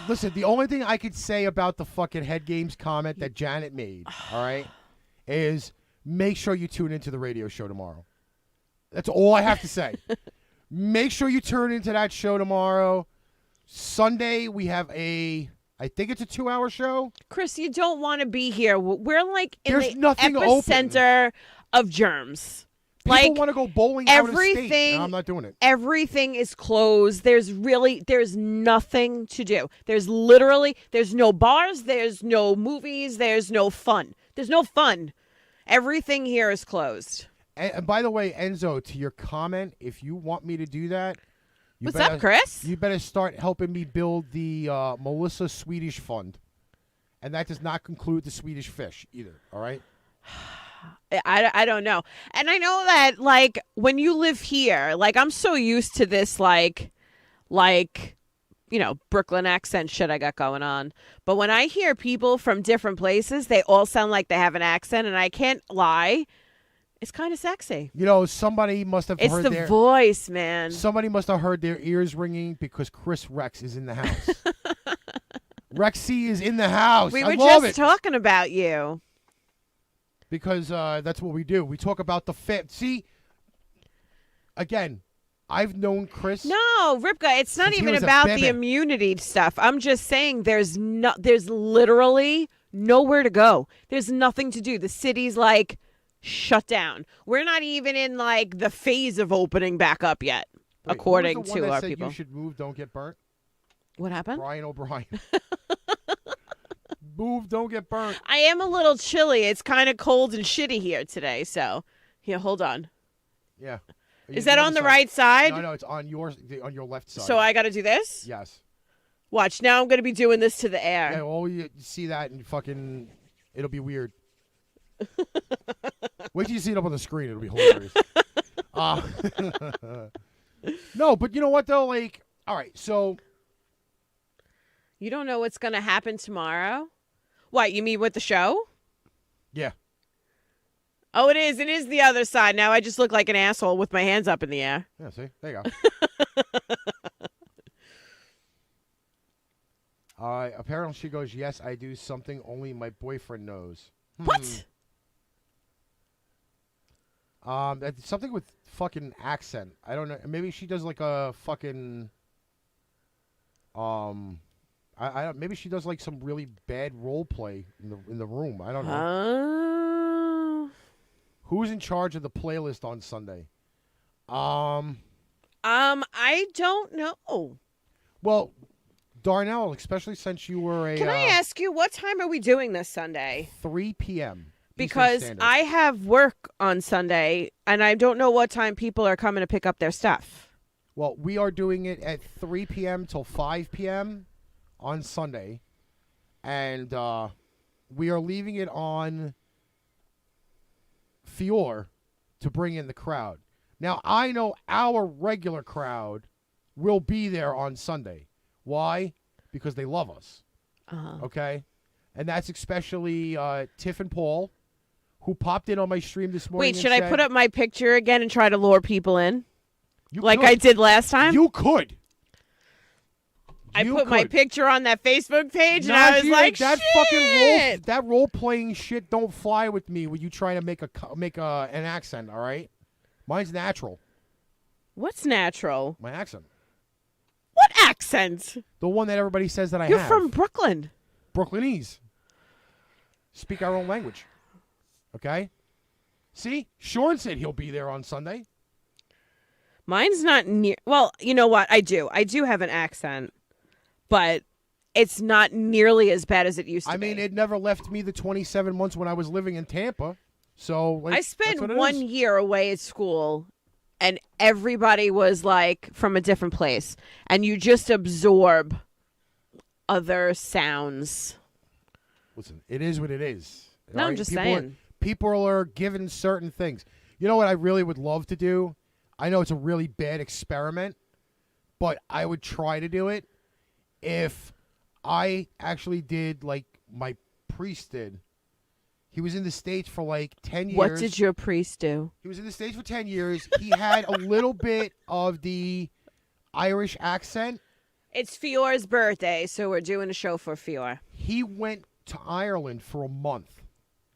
Listen, the only thing I could say about the fucking Head Games comment that Janet made, all right, is make sure you tune into the radio show tomorrow. That's all I have to say. Make sure you tune into that show tomorrow. Sunday, we have I think it's a 2-hour show. Chris, you don't want to be here. We're like in There's the nothing epicenter of germs. People want to go bowling out of state. No, I'm not doing it. Everything is closed. There's nothing to do. There's no bars. There's no movies. There's no fun. There's no fun. Everything here is closed. And by the way, Enzo, to your comment, if you want me to do that, What's up, Chris? You better start helping me build the Melissa Swedish Fund. And that does not conclude the Swedish fish either, all right? I don't know. And I know that, like, when you live here, like, I'm so used to this, like, you know, Brooklyn accent shit I got going on. But when I hear people from different places, they all sound like they have an accent, and I can't lie. It's kind of sexy. You know, somebody must have heard It's the voice, man. Somebody must have heard their ears ringing because Chris Rex is in the house. Rexy is in the house. We I were love just it. talking about you. Because that's what we do. We talk about the fit. See, again, I've known Chris. No, Ripka, it's not since he even was a about the baby. immunity stuff. I'm just saying there's literally nowhere to go. There's nothing to do. The city's like shut down. We're not even in like the phase of opening back up yet, Wait, according who was the one to that our said people. You should move, don't get burnt. What happened? Brian O'Brien. Move, don't get burnt. I am a little chilly. It's kind of cold and shitty here today. So, here, hold on. Yeah. Is that on the right side? No, it's on your left side. So I got to do this? Yes. Watch. Now I'm going to be doing this to the air. Yeah, well, you see that and fucking, it'll be weird. Wait till you see it up on the screen. It'll be hilarious. No, but you know what, though? Like, all right, so. You don't know what's going to happen tomorrow? What, you mean with the show? Yeah. Oh, it is. It is the other side. Now I just look like an asshole with my hands up in the air. Yeah, see? There you go. Apparently she goes, yes, I do something only my boyfriend knows. What? That's something with fucking accent. I don't know. Maybe she does like a fucking, I don't. Maybe she does like some really bad role play in the room. I don't know. Who's in charge of the playlist on Sunday? I don't know. Well, Darnell, especially since you were a. Can I ask you, what time are we doing this Sunday? 3 p.m. Because I have work on Sunday, and I don't know what time people are coming to pick up their stuff. Well, we are doing it at 3 p.m. till 5 p.m. on Sunday, and we are leaving it on Fior to bring in the crowd. Now, I know our regular crowd will be there on Sunday. Why? Because they love us. Okay? And that's especially Tiff and Paul, who popped in on my stream this morning. Wait, should I put up my picture again and try to lure people in? Like could. I did last time? You could. I put my picture on that Facebook page, and Nah, I was like, that shit! fucking role playing shit don't fly with me when you try to make an accent. All right, mine's natural. What's natural? My accent, What accent? the one that everybody says that I You're have. from Brooklyn. Brooklynese. Speak our own language. Okay. See, Shaun said he'll be there on Sunday. Mine's not near. Well, you know what? I do have an accent, but it's not nearly as bad as it used to be. I mean, it never left me the 27 months when I was living in Tampa. So like, I that's spent what it 1 is. year away at school, and everybody was like from a different place, and you just absorb other sounds. Listen, it is what it is. No, all I'm right? just People saying. People are given certain things. You know what I really would love to do? I know it's a really bad experiment, but I would try to do it, if I actually did like my priest did. He was in the States for like 10 years. What did your priest do? He was in the States for 10 years. He had a little bit of the Irish accent. It's Fiore's birthday, so we're doing a show for Fiore. He went to Ireland for a month.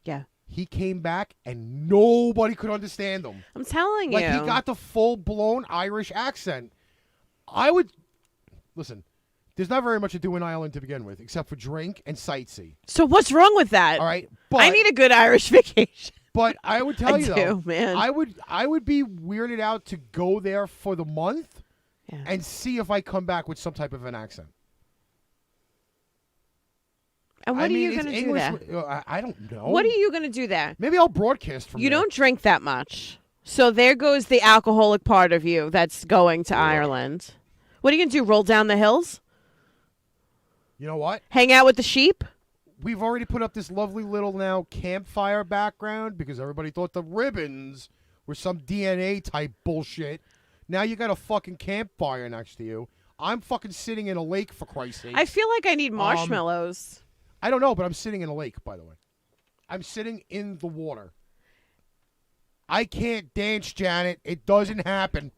Yeah. He came back and nobody could understand him. I'm telling Like you. he got the full-blown Irish accent. I would listen. There's not very much to do in Ireland to begin with, except for drink and sightsee. So what's wrong with that? All right, but I need a good Irish vacation. But I would tell I you do, though, man. I would be weirded out to go there for the month Yeah. and see if I come back with some type of an accent. And what I are mean, you it's going to do English. there? I don't know. What are you going to do there? Maybe I'll broadcast from You there. don't drink that much. So there goes the alcoholic part of you that's going to Ireland. What are you going to do? Roll down the hills? You know what? Hang out with the sheep? We've already put up this lovely little now campfire background because everybody thought the ribbons were some DNA type bullshit. Now you got a fucking campfire next to you. I'm fucking sitting in a lake, for Christ's sake. I feel like I need marshmallows. I don't know, but I'm sitting in a lake, by the way. I'm sitting in the water. I can't dance, Janet. It doesn't happen.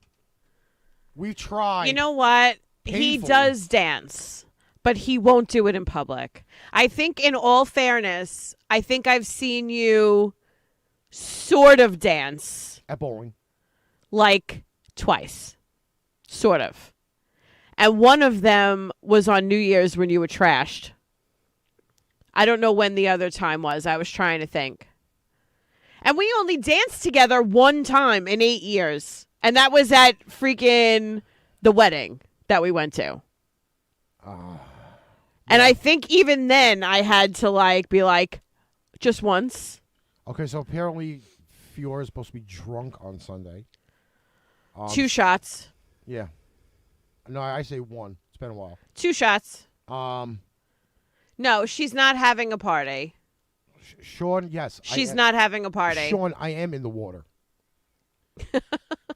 We tried. You know what? He Painfully. does dance, but he won't do it in public. I think, in all fairness, I think I've seen you sort of dance At bowling. like twice. Sort of. And one of them was on New Year's when you were trashed. I don't know when the other time was. I was trying to think. And we only danced together one time in 8 years. And that was at freaking the wedding that we went to. And I think even then I had to like be like, just once. Okay, so apparently Fiora is supposed to be drunk on Sunday. 2 shots. Yeah. No, I say one. It's been a while. 2 shots. Um, No, she's not having a party. Shaun, yes. She's not having a party. Shaun, I am in the water.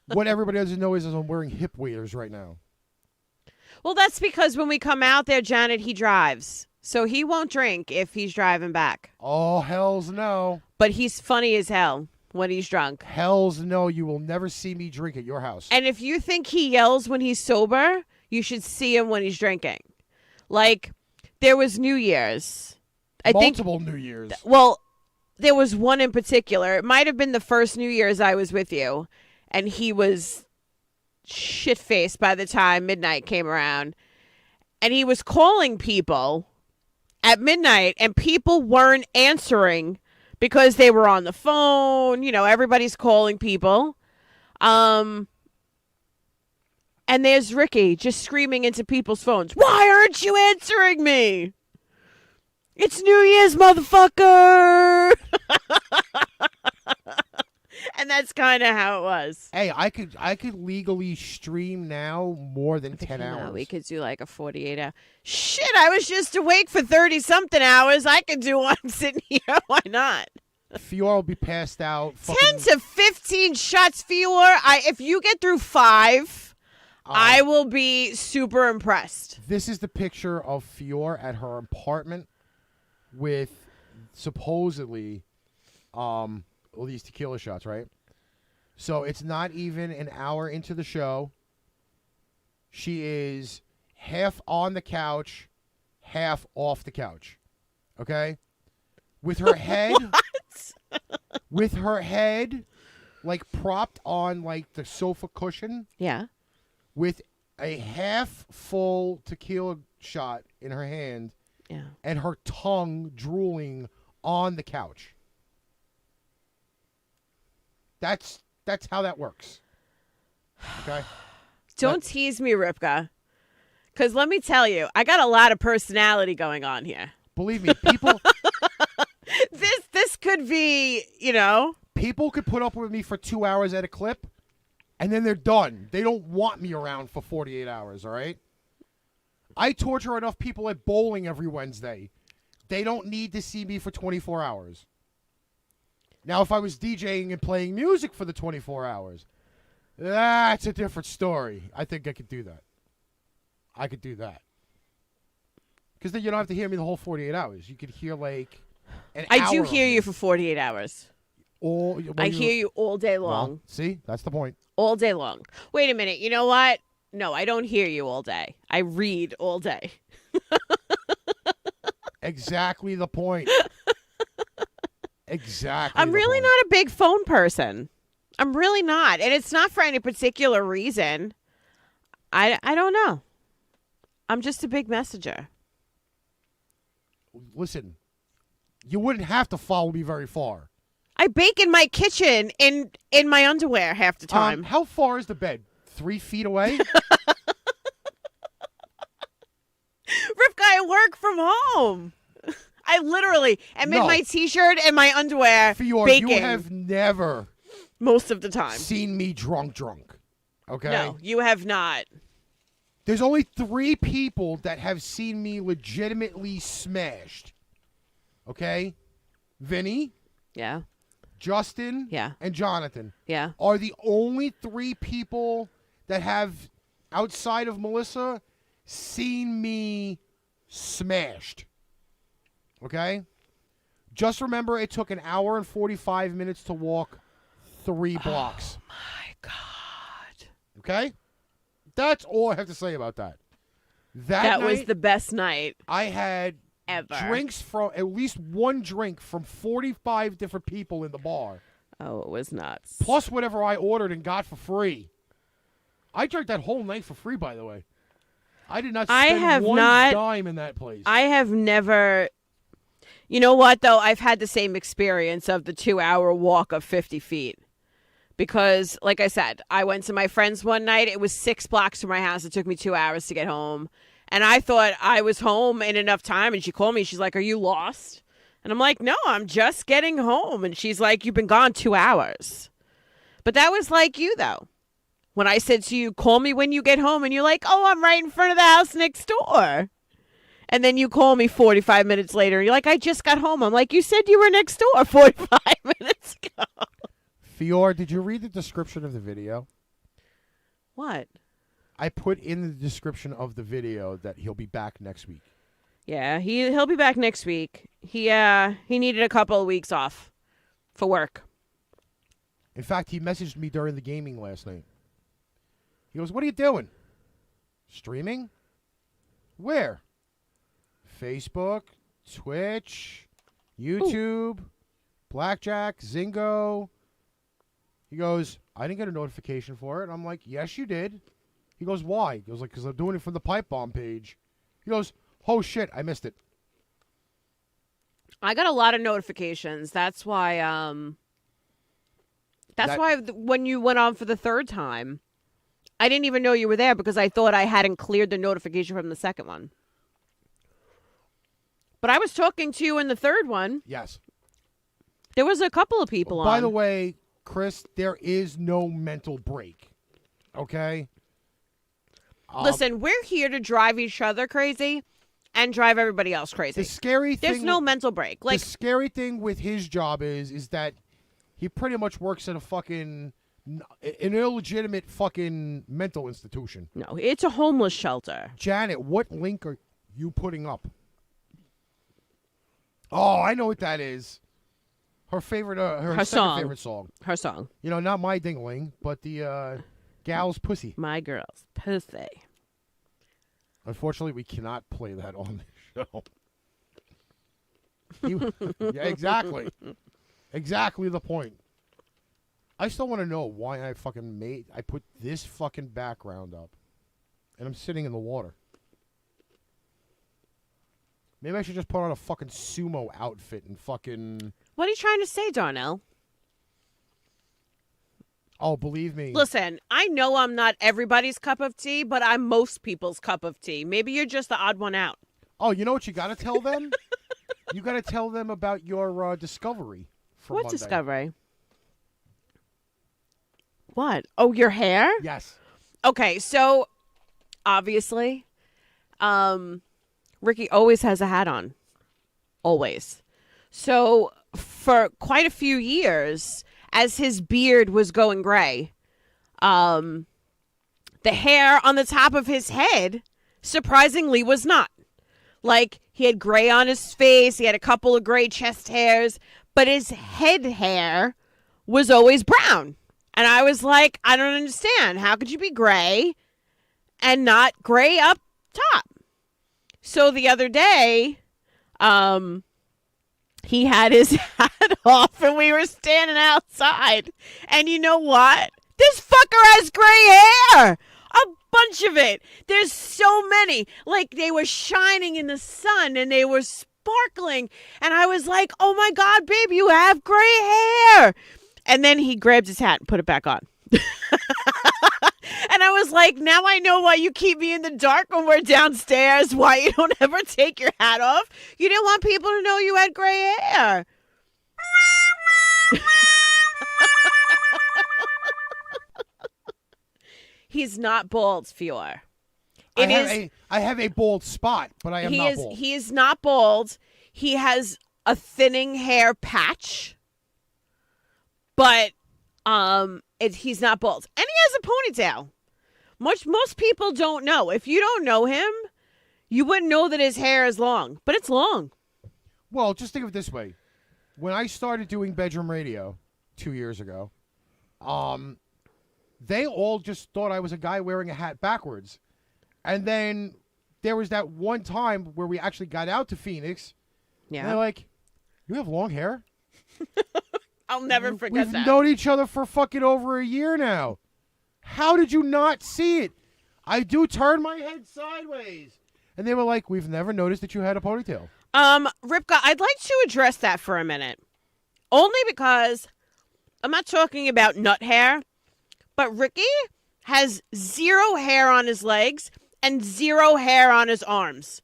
What everybody doesn't know is I'm wearing hip waders right now. Well, that's because when we come out there, Janet, he drives. So he won't drink if he's driving back. Oh, hells no. But he's funny as hell when he's drunk. Hells no. You will never see me drink at your house. And if you think he yells when he's sober, you should see him when he's drinking. Like, there was New Year's. Multiple New Year's. Well, there was one in particular. It might have been the first New Year's I was with you. And he was shit-faced by the time midnight came around. And he was calling people at midnight, and people weren't answering because they were on the phone. You know, everybody's calling people. And there's Ricky just screaming into people's phones. Why aren't you answering me? It's New Year's, motherfucker. And that's kind of how it was. Hey, I could legally stream now more than 10 hours. We could do like a 48-hour. Shit, I was just awake for 30-something hours. I could do one sitting here. Why not? Fiora will be passed out. 10 to 15 shots, Fiora. If you get through 5, I will be super impressed. This is the picture of Fiora at her apartment with supposedly all these tequila shots, right? So it's not even an hour into the show. She is half on the couch, half off the couch. Okay? With her head with her head like propped on like the sofa cushion Yeah. with a half full tequila shot in her hand. Yeah. And her tongue drooling on the couch. That's how that works. Okay? Don't tease me, Ripka. Because let me tell you, I got a lot of personality going on here. Believe me, people This could be, you know. people could put up with me for 2 hours at a clip, and then they're done. They don't want me around for 48 hours, all right? I torture enough people at bowling every Wednesday. They don't need to see me for 24 hours. Now, if I was DJing and playing music for the 24 hours, that's a different story. I think I could do that. I could do that. Because then you don't have to hear me the whole 48 hours. You could hear like an I hour do of hear me. you for 48 hours. I hear you all day long. Well, see, that's the point. All day long. Wait a minute. You know what? No, I don't hear you all day. I read all day. Exactly the point. Exactly. I'm really not a big phone person. I'm really not. And it's not for any particular reason. I don't know. I'm just a big messenger. Listen, you wouldn't have to follow me very far. I bake in my kitchen in my underwear half the time. How far is the bed? 3 feet away? Rivka, I work from home. I literally am in my T-shirt and my underwear Fior, baking you have never most of the time. seen me drunk. Okay? No, you have not. There's only 3 people that have seen me legitimately smashed. Okay? Vinny, Yeah. Justin, Yeah. and Jonathan Yeah. are the only 3 people that have, outside of Melissa, seen me smashed. Okay? Just remember, it took an hour and 45 minutes to walk 3 blocks. Oh my God. Okay? That's all I have to say about that. That was night, the best night I had ever. drinks from, at least one drink from 45 different people in the bar. Oh, it was nuts. Plus whatever I ordered and got for free. I drank that whole night for free, by the way. I did not spend one dime in that place. I have never. You know what, though? I've had the same experience of the 2-hour walk of 50 feet. Because, like I said, I went to my friend's one night. It was 6 blocks from my house. It took me 2 hours to get home. And I thought I was home in enough time. And she called me. She's like, "Are you lost?" And I'm like, "No, I'm just getting home." And she's like, "You've been gone 2 hours." But that was like you, though. When I said to you, "Call me when you get home," and you're like, "Oh, I'm right in front of the house next door." And then you call me 45 minutes later. You're like, "I just got home." I'm like, "You said you were next door 45 minutes ago." Fior, did you read the description of the video? What? I put in the description of the video that he'll be back next week. Yeah, he'll be back next week. He needed a couple of weeks off for work. In fact, he messaged me during the gaming last night. He goes, "What are you doing?" "Streaming?" "Where?" "Facebook, Twitch, YouTube, Blackjack, Zingo." He goes, "I didn't get a notification for it." I'm like, "Yes, you did." He goes, "Why?" He goes, "Like, because I'm doing it from the Pipe Bomb page." He goes, "Oh, shit, I missed it." I got a lot of notifications. That's why when you went on for the third time, I didn't even know you were there because I thought I hadn't cleared the notification from the second one. But I was talking to you in the third one. Yes. There was a couple of people on. By the way, Chris, there is no mental break. Okay? Listen, we're here to drive each other crazy and drive everybody else crazy. The scary thing... There's no mental break. Like, the scary thing with his job is that he pretty much works at an illegitimate fucking mental institution. no, it's a homeless shelter. Janet, what link are you putting up? Oh, I know what that is. Her favorite, her second song. favorite song. Her song. You know, not my ding-a-ling, but the gal's pussy. My girl's pussy. Unfortunately, we cannot play that on the show. Yeah, exactly. Exactly the point. I still want to know why I put this fucking background up. And I'm sitting in the water. Maybe I should just put on a fucking sumo outfit and fucking... What are you trying to say, Darnell? Oh, believe me. Listen, I know I'm not everybody's cup of tea, but I'm most people's cup of tea. Maybe you're just the odd one out. Oh, you know what you got to tell them? You got to tell them about your discovery from What Monday. discovery? What? Oh, your hair? Yes. Okay, so obviously, Ricky always has a hat on. Always. So for quite a few years, as his beard was going gray, the hair on the top of his head surprisingly was not. Like, he had gray on his face. He had a couple of gray chest hairs. But his head hair was always brown. And I was like, I don't understand. How could you be gray and not gray up top? So the other day, he had his hat off and we were standing outside. And you know what? This fucker has gray hair. A bunch of it. There's so many. Like, they were shining in the sun and they were sparkling. And I was like, oh my God, babe, you have gray hair. And then he grabbed his hat and put it back on. And I was like, now I know why you keep me in the dark when we're downstairs, why you don't ever take your hat off. You didn't want people to know you had gray hair. He's not bald, Fior. I have a bald spot, but I am not bald. He is not bald. He has a thinning hair patch, but he's not bald. And he has a ponytail. Most people don't know. If you don't know him, you wouldn't know that his hair is long, but it's long. Well, just think of it this way. When I started doing bedroom radio 2 years ago, they all just thought I was a guy wearing a hat backwards. And then there was that one time where we actually got out to Phoenix. Yeah. And they're like, you have long hair? I'll never forget that. We've known each other for fucking over a year now. How did you not see it? I do turn my head sideways. And they were like, we've never noticed that you had a ponytail. Ripka, I'd like to address that for a minute. Only because I'm not talking about nut hair, but Ricky has 0 hair on his legs and 0 hair on his arms.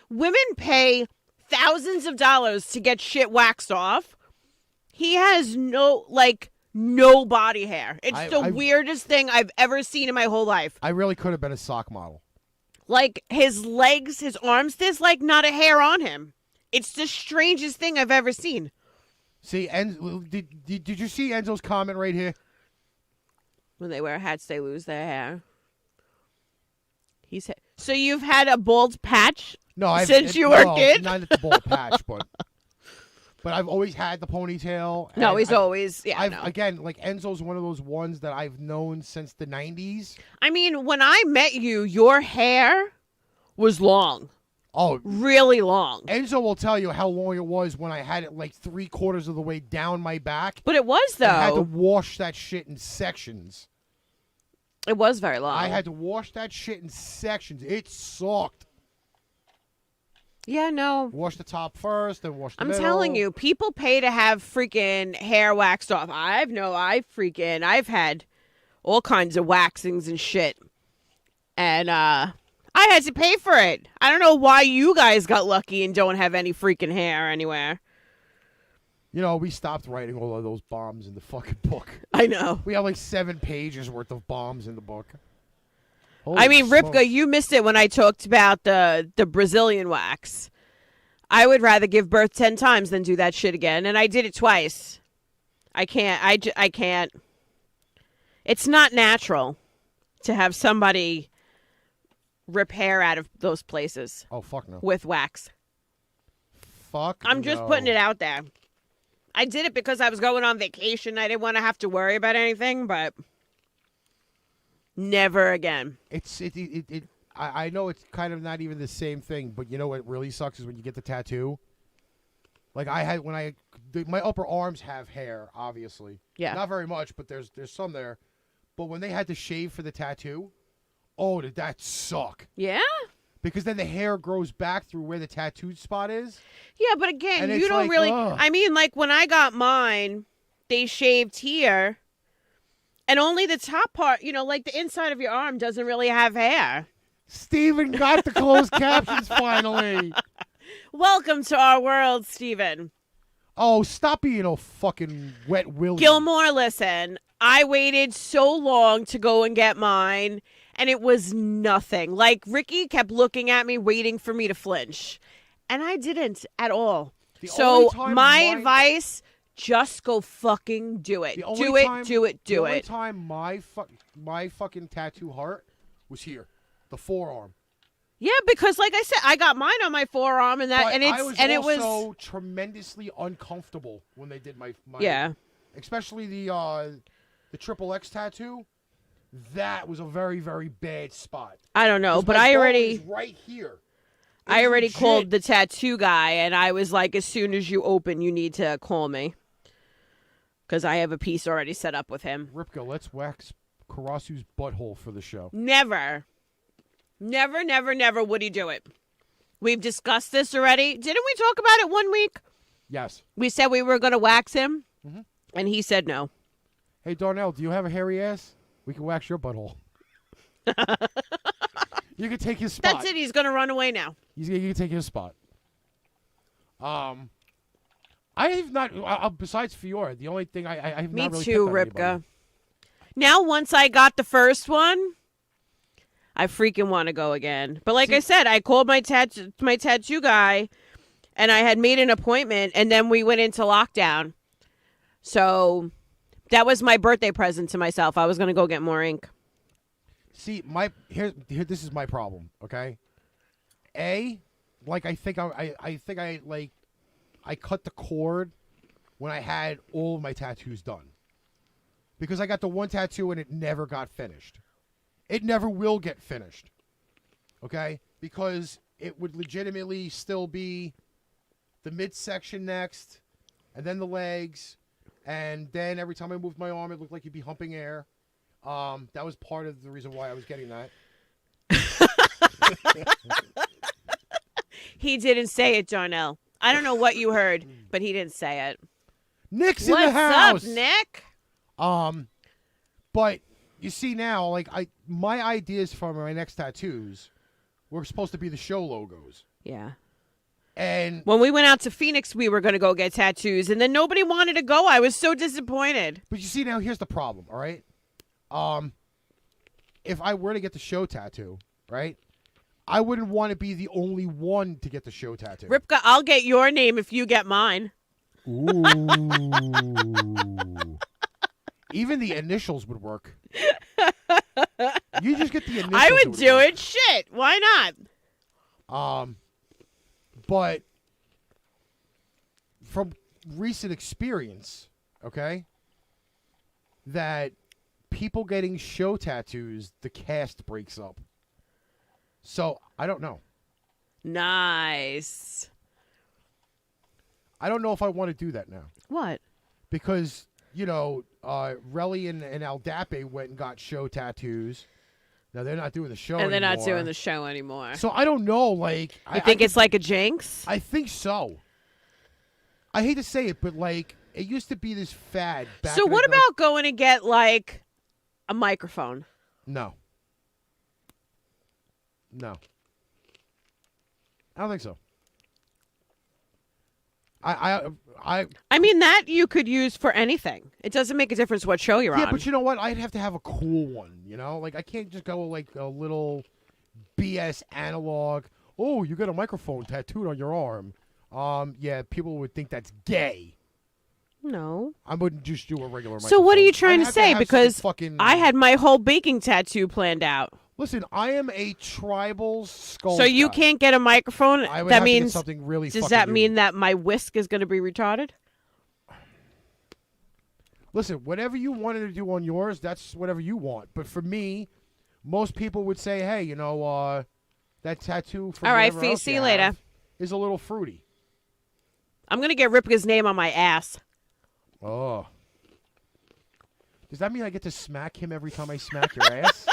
Women pay thousands of dollars to get shit waxed off. He has no body hair. It's the weirdest thing I've ever seen in my whole life. I really could have been a sock model. Like, his legs, his arms, there's like not a hair on him. It's the strangest thing I've ever seen. See, did you see Enzo's comment right here? When they wear hats, they lose their hair. So you've had a bald patch since you were a kid? Not at the bald patch, but I've always had the ponytail. No, he's always, Again, like, Enzo's one of those ones that I've known since the 90s. I mean, when I met you, your hair was long. Oh, really long. Enzo will tell you how long it was when I had it like 3/4 of the way down my back. But it was, though. I had to wash that shit in sections. It was very long. I had to wash that shit in sections. It sucked. Yeah, no. Wash the top first, then wash the middle. I'm telling you, people pay to have freaking hair waxed off. I've had all kinds of waxings and shit. And, I had to pay for it. I don't know why you guys got lucky and don't have any freaking hair anywhere. You know, we stopped writing all of those bombs in the fucking book. I know. We have like 7 pages worth of bombs in the book. Holy Ripka, you missed it when I talked about the Brazilian wax. I would rather give birth 10 times than do that shit again, and I did it twice. I can't. I can't. It's not natural to have somebody rip hair out of those places. Oh, fuck no. With wax. I'm just putting it out there. I did it because I was going on vacation. I didn't want to have to worry about anything, but never again. I know it's kind of not even the same thing, but you know what really sucks is when you get the tattoo. Like my upper arms have hair, obviously. Yeah. Not very much, but there's some there. But when they had to shave for the tattoo, oh, did that suck? Yeah? Because then the hair grows back through where the tattooed spot is. Yeah, but again, and you don't like, really... ugh. I mean, like, when I got mine, they shaved here, and only the top part, like the inside of your arm doesn't really have hair. Steven got the closed captions finally. Welcome to our world, Steven. Oh, stop being a fucking wet willy. Gilmore, listen. I waited so long to go and get mine, and it was nothing. Like, Ricky kept looking at me, waiting for me to flinch. And I didn't at all. So, my advice, just go fucking do it. Do it. The only time my fucking tattoo heart was here. The forearm. Yeah, because like I said, I got mine on my forearm, and But it was also tremendously uncomfortable when they did my yeah. especially the triple X tattoo. That was a very, very bad spot. I don't know, 'Cause but my I bone already is right here. I It's already legit. called the tattoo guy, and I was like, as soon as you open, you need to call me because I have a piece already set up with him. Ripka, let's wax Karasu's butthole for the show. Never, never, never, never would he do it. We've discussed this already. Didn't we talk about it one week? Yes. We said we were going to wax him, Mhm. and he said no. Hey, Darnell, do you have a hairy ass? We can wax your butthole. You can take his spot. That's it. He's going to run away now. You can take his spot. I have not. Besides Fiora, the only thing I have Me not really too, picked on Ripka. anybody. Now, once I got the first one, I freaking want to go again. But like I said, I called my tattoo guy, and I had made an appointment, and then we went into lockdown. So that was my birthday present to myself. I was going to go get more ink. See, here, this is my problem. Okay, like I think I cut the cord when I had all of my tattoos done, because I got the one tattoo and it never got finished. It never will get finished. Okay, because it would legitimately still be the midsection next, and then the legs, and then every time I moved my arm, it looked like you'd be humping air. That was part of the reason why I was getting that. He didn't say it, Darnell. I don't know what you heard, but he didn't say it. Nick's in What's the house. up, Nick? But you see now, like my ideas for my next tattoos were supposed to be the show logos. Yeah. And When we went out to Phoenix, we were going to go get tattoos, and then nobody wanted to go. I was so disappointed. but you see now, here's the problem. All right. If I were to get the show tattoo, right, I wouldn't want to be the only one to get the show tattoo. Ripka, I'll get your name if you get mine. Ooh. Even the initials would work. You just get the initials. I would do work. it. Shit, why not? But from recent experience, okay, that people getting show tattoos, the cast breaks up. So I don't know. Nice. I don't know if I want to do that now What? because Relly and Aldape went and got show tattoos. Now they're not doing the show And they're not anymore. doing the show anymore. So I don't know. Like, You think it's like a jinx? I think so. I hate to say it, but like it used to be this fad. Back So in the what day. about going to get like a microphone? No. I don't think so. I mean, that you could use for anything. It doesn't make a difference what show you're Yeah, on. but you know what? I'd have to have a cool one, Like, I can't just go like a little BS analog. Oh, you got a microphone tattooed on your arm. Yeah, people would think that's gay. No. I wouldn't just do a regular microphone. So what are you trying I'd to have say? have Because some fucking... I had my whole baking tattoo planned out. Listen, I am a tribal skull. So you guy. can't get a microphone? I would That have to get means, something really does fucking that mean unique. that my whisk is going to be retarded? Listen, whatever you wanted to do on yours, that's whatever you want. But for me, most people would say, hey, that tattoo from All right, whatever Fee, else see you you later. have is a little fruity. I'm going to get Ripka's name on my ass. Oh. Does that mean I get to smack him every time I smack your ass?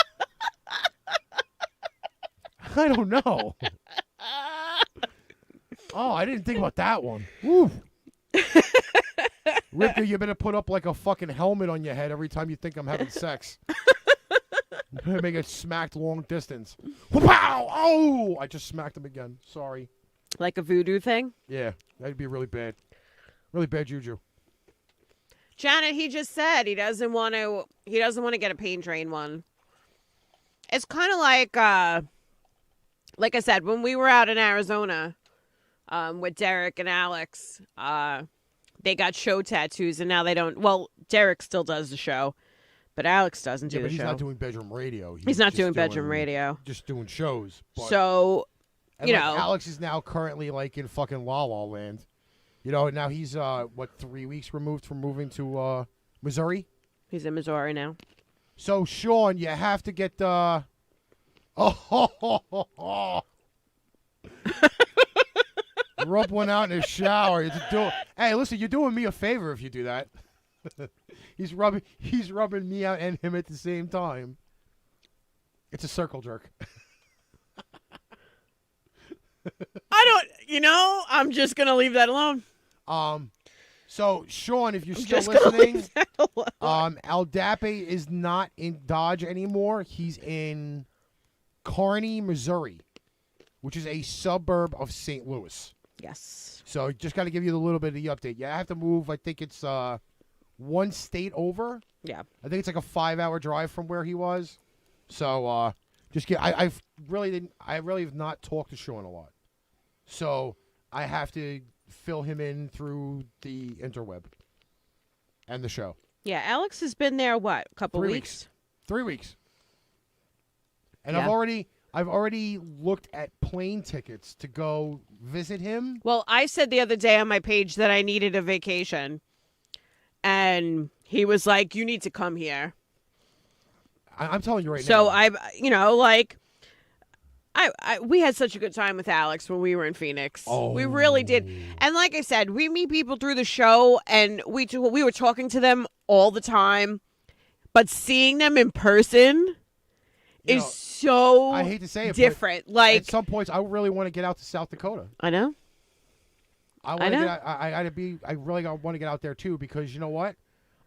I don't know. Oh, I didn't think about that one. Woo. Ripka, you better put up like a fucking helmet on your head every time you think I'm having sex. Make it smacked long distance. Wow! Oh! I just smacked him again. Sorry. Like a voodoo thing? Yeah, that'd be really bad. Really bad juju. Janet, he just said he doesn't want to get a paint drain one. It's kind of like I said, when we were out in Arizona with Derek and Alex, they got show tattoos, and now they don't. Well, Derek still does the show, But Alex doesn't do Yeah, the but he's show. not doing bedroom radio. He's not just doing bedroom radio. Just doing shows. But, So, and you like, know. Alex is now currently like in fucking La La Land. You know, now he's 3 weeks removed from moving to Missouri. He's in Missouri now. So Shaun, you have to get rub one out in the shower. Hey, listen, you're doing me a favor if you do that. He's rubbing me out and him at the same time. It's a circle jerk. I'm just going to leave that alone. So Shaun, if you're I'm still just gonna listening, leave that alone. Aldape is not in Dodge anymore. He's in Kearney, Missouri, which is a suburb of St. Louis. Yes. So just got to give you a little bit of the update. Yeah, I have to move. I think it's one state over. Yeah. I think it's like a 5-hour drive from where he was. So just get. I really have not talked to Shaun a lot. So I have to fill him in through the interweb and the show. Yeah, Alex has been there, what, a couple 3 weeks? 3 weeks. And Yeah. I've already looked at plane tickets to go visit him. Well, I said the other day on my page that I needed a vacation. And he was like, you need to come here. I'm telling you right So now. we had such a good time with Alex when we were in Phoenix. Oh. We really did. And like I said, we meet people through the show, and we were talking to them all the time. But seeing them in person You is know, so I hate to say it, different. but Like, at some points, I really want to get out to South Dakota. I know. I want to get out, I really want to get out there too, because you know what?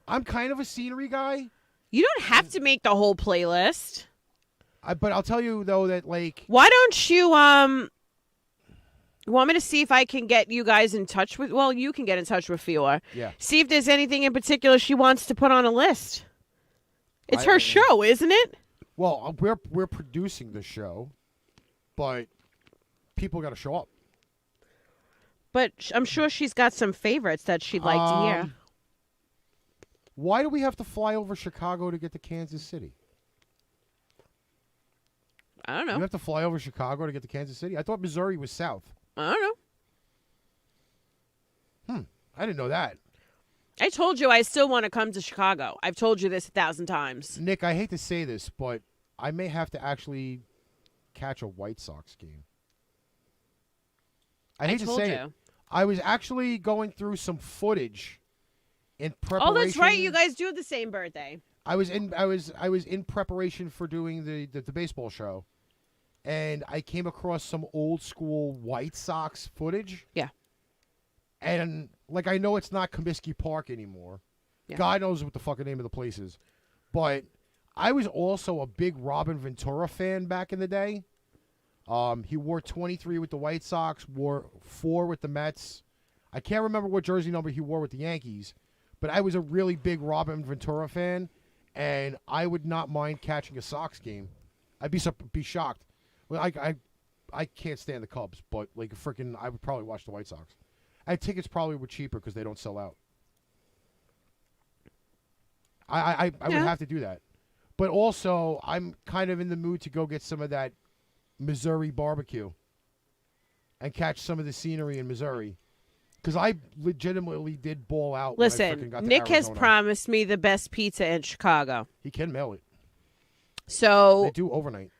I'm kind of a scenery guy. You don't have to make the whole playlist. But I'll tell you though that like Why don't you want me to see if I can get you guys in touch with? Well, you can get in touch with Fiora. Yeah. See if there's anything in particular she wants to put on a list. It's her I- show, isn't it? well, we're producing the show, but people got to show up. But I'm sure she's got some favorites that she'd like to hear. Why do we have to fly over Chicago to get to Kansas City? I don't You know. have to fly over Chicago to get to Kansas City? I thought Missouri was south. I don't know. I didn't know that. I told you I still want to come to Chicago. I've told you this 1,000 times. Nick, I hate to say this, but I may have to actually catch a White Sox game. I hate to told say you. it. I was actually going through some footage in preparation. Oh, that's right. You guys do have the same birthday. I was in preparation for doing the baseball show, and I came across some old school White Sox footage. Yeah. And like I know it's not Comiskey Park anymore. Yeah. God knows what the fucking name of the place is. But I was also a big Robin Ventura fan back in the day. He wore 23 with the White Sox, wore 4 with the Mets. I can't remember what jersey number he wore with the Yankees, but I was a really big Robin Ventura fan, and I would not mind catching a Sox game. I'd be shocked. Well, I can't stand the Cubs, but like freaking, I would probably watch the White Sox. Tickets probably were cheaper because they don't sell out. I would have to do that. But also, I'm kind of in the mood to go get some of that Missouri barbecue and catch some of the scenery in Missouri. Because I legitimately did ball out when I frickin' Listen, got to Nick has Arizona. promised me the best pizza in Chicago. He can mail it. They So do overnight.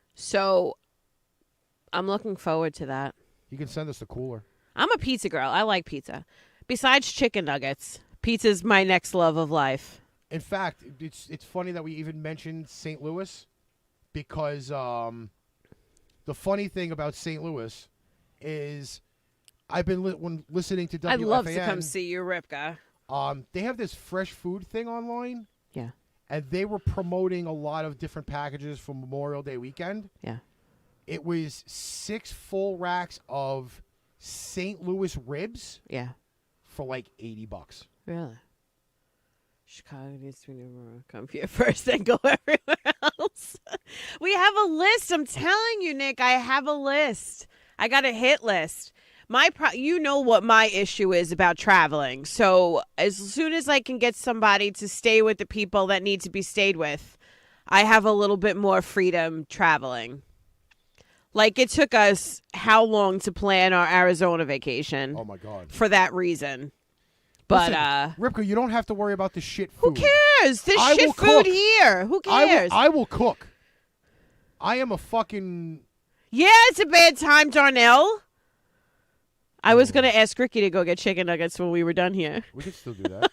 I'm looking forward to that. He can send us the cooler. I'm a pizza girl. I like pizza. Besides chicken nuggets, pizza's my next love of life. In fact, it's funny that we even mentioned St. Louis because the funny thing about St. Louis is I've been when listening to WFAN. I'd love to come see you, Ripka. They have this fresh food thing online. Yeah. And they were promoting a lot of different packages for Memorial Day weekend. Yeah. It was 6 full racks of St. Louis ribs Yeah. for like $80. Really? Chicago needs to be number one. Come here first, then go everywhere else. We have a list. I'm telling you, Nick, I have a list. I got a hit list. You know what my issue is about traveling. So as soon as I can get somebody to stay with the people that need to be stayed with, I have a little bit more freedom traveling. Like, it took us how long to plan our Arizona vacation? Oh, my God. For that reason. But, Listen, Ripka, you don't have to worry about the shit who food. cares? There's I shit will food cook. here. Who cares? I will cook. I am a fucking... Yeah, it's a bad time, Darnell. I was going to ask Ricky to go get chicken nuggets when we were done here. We could still do that.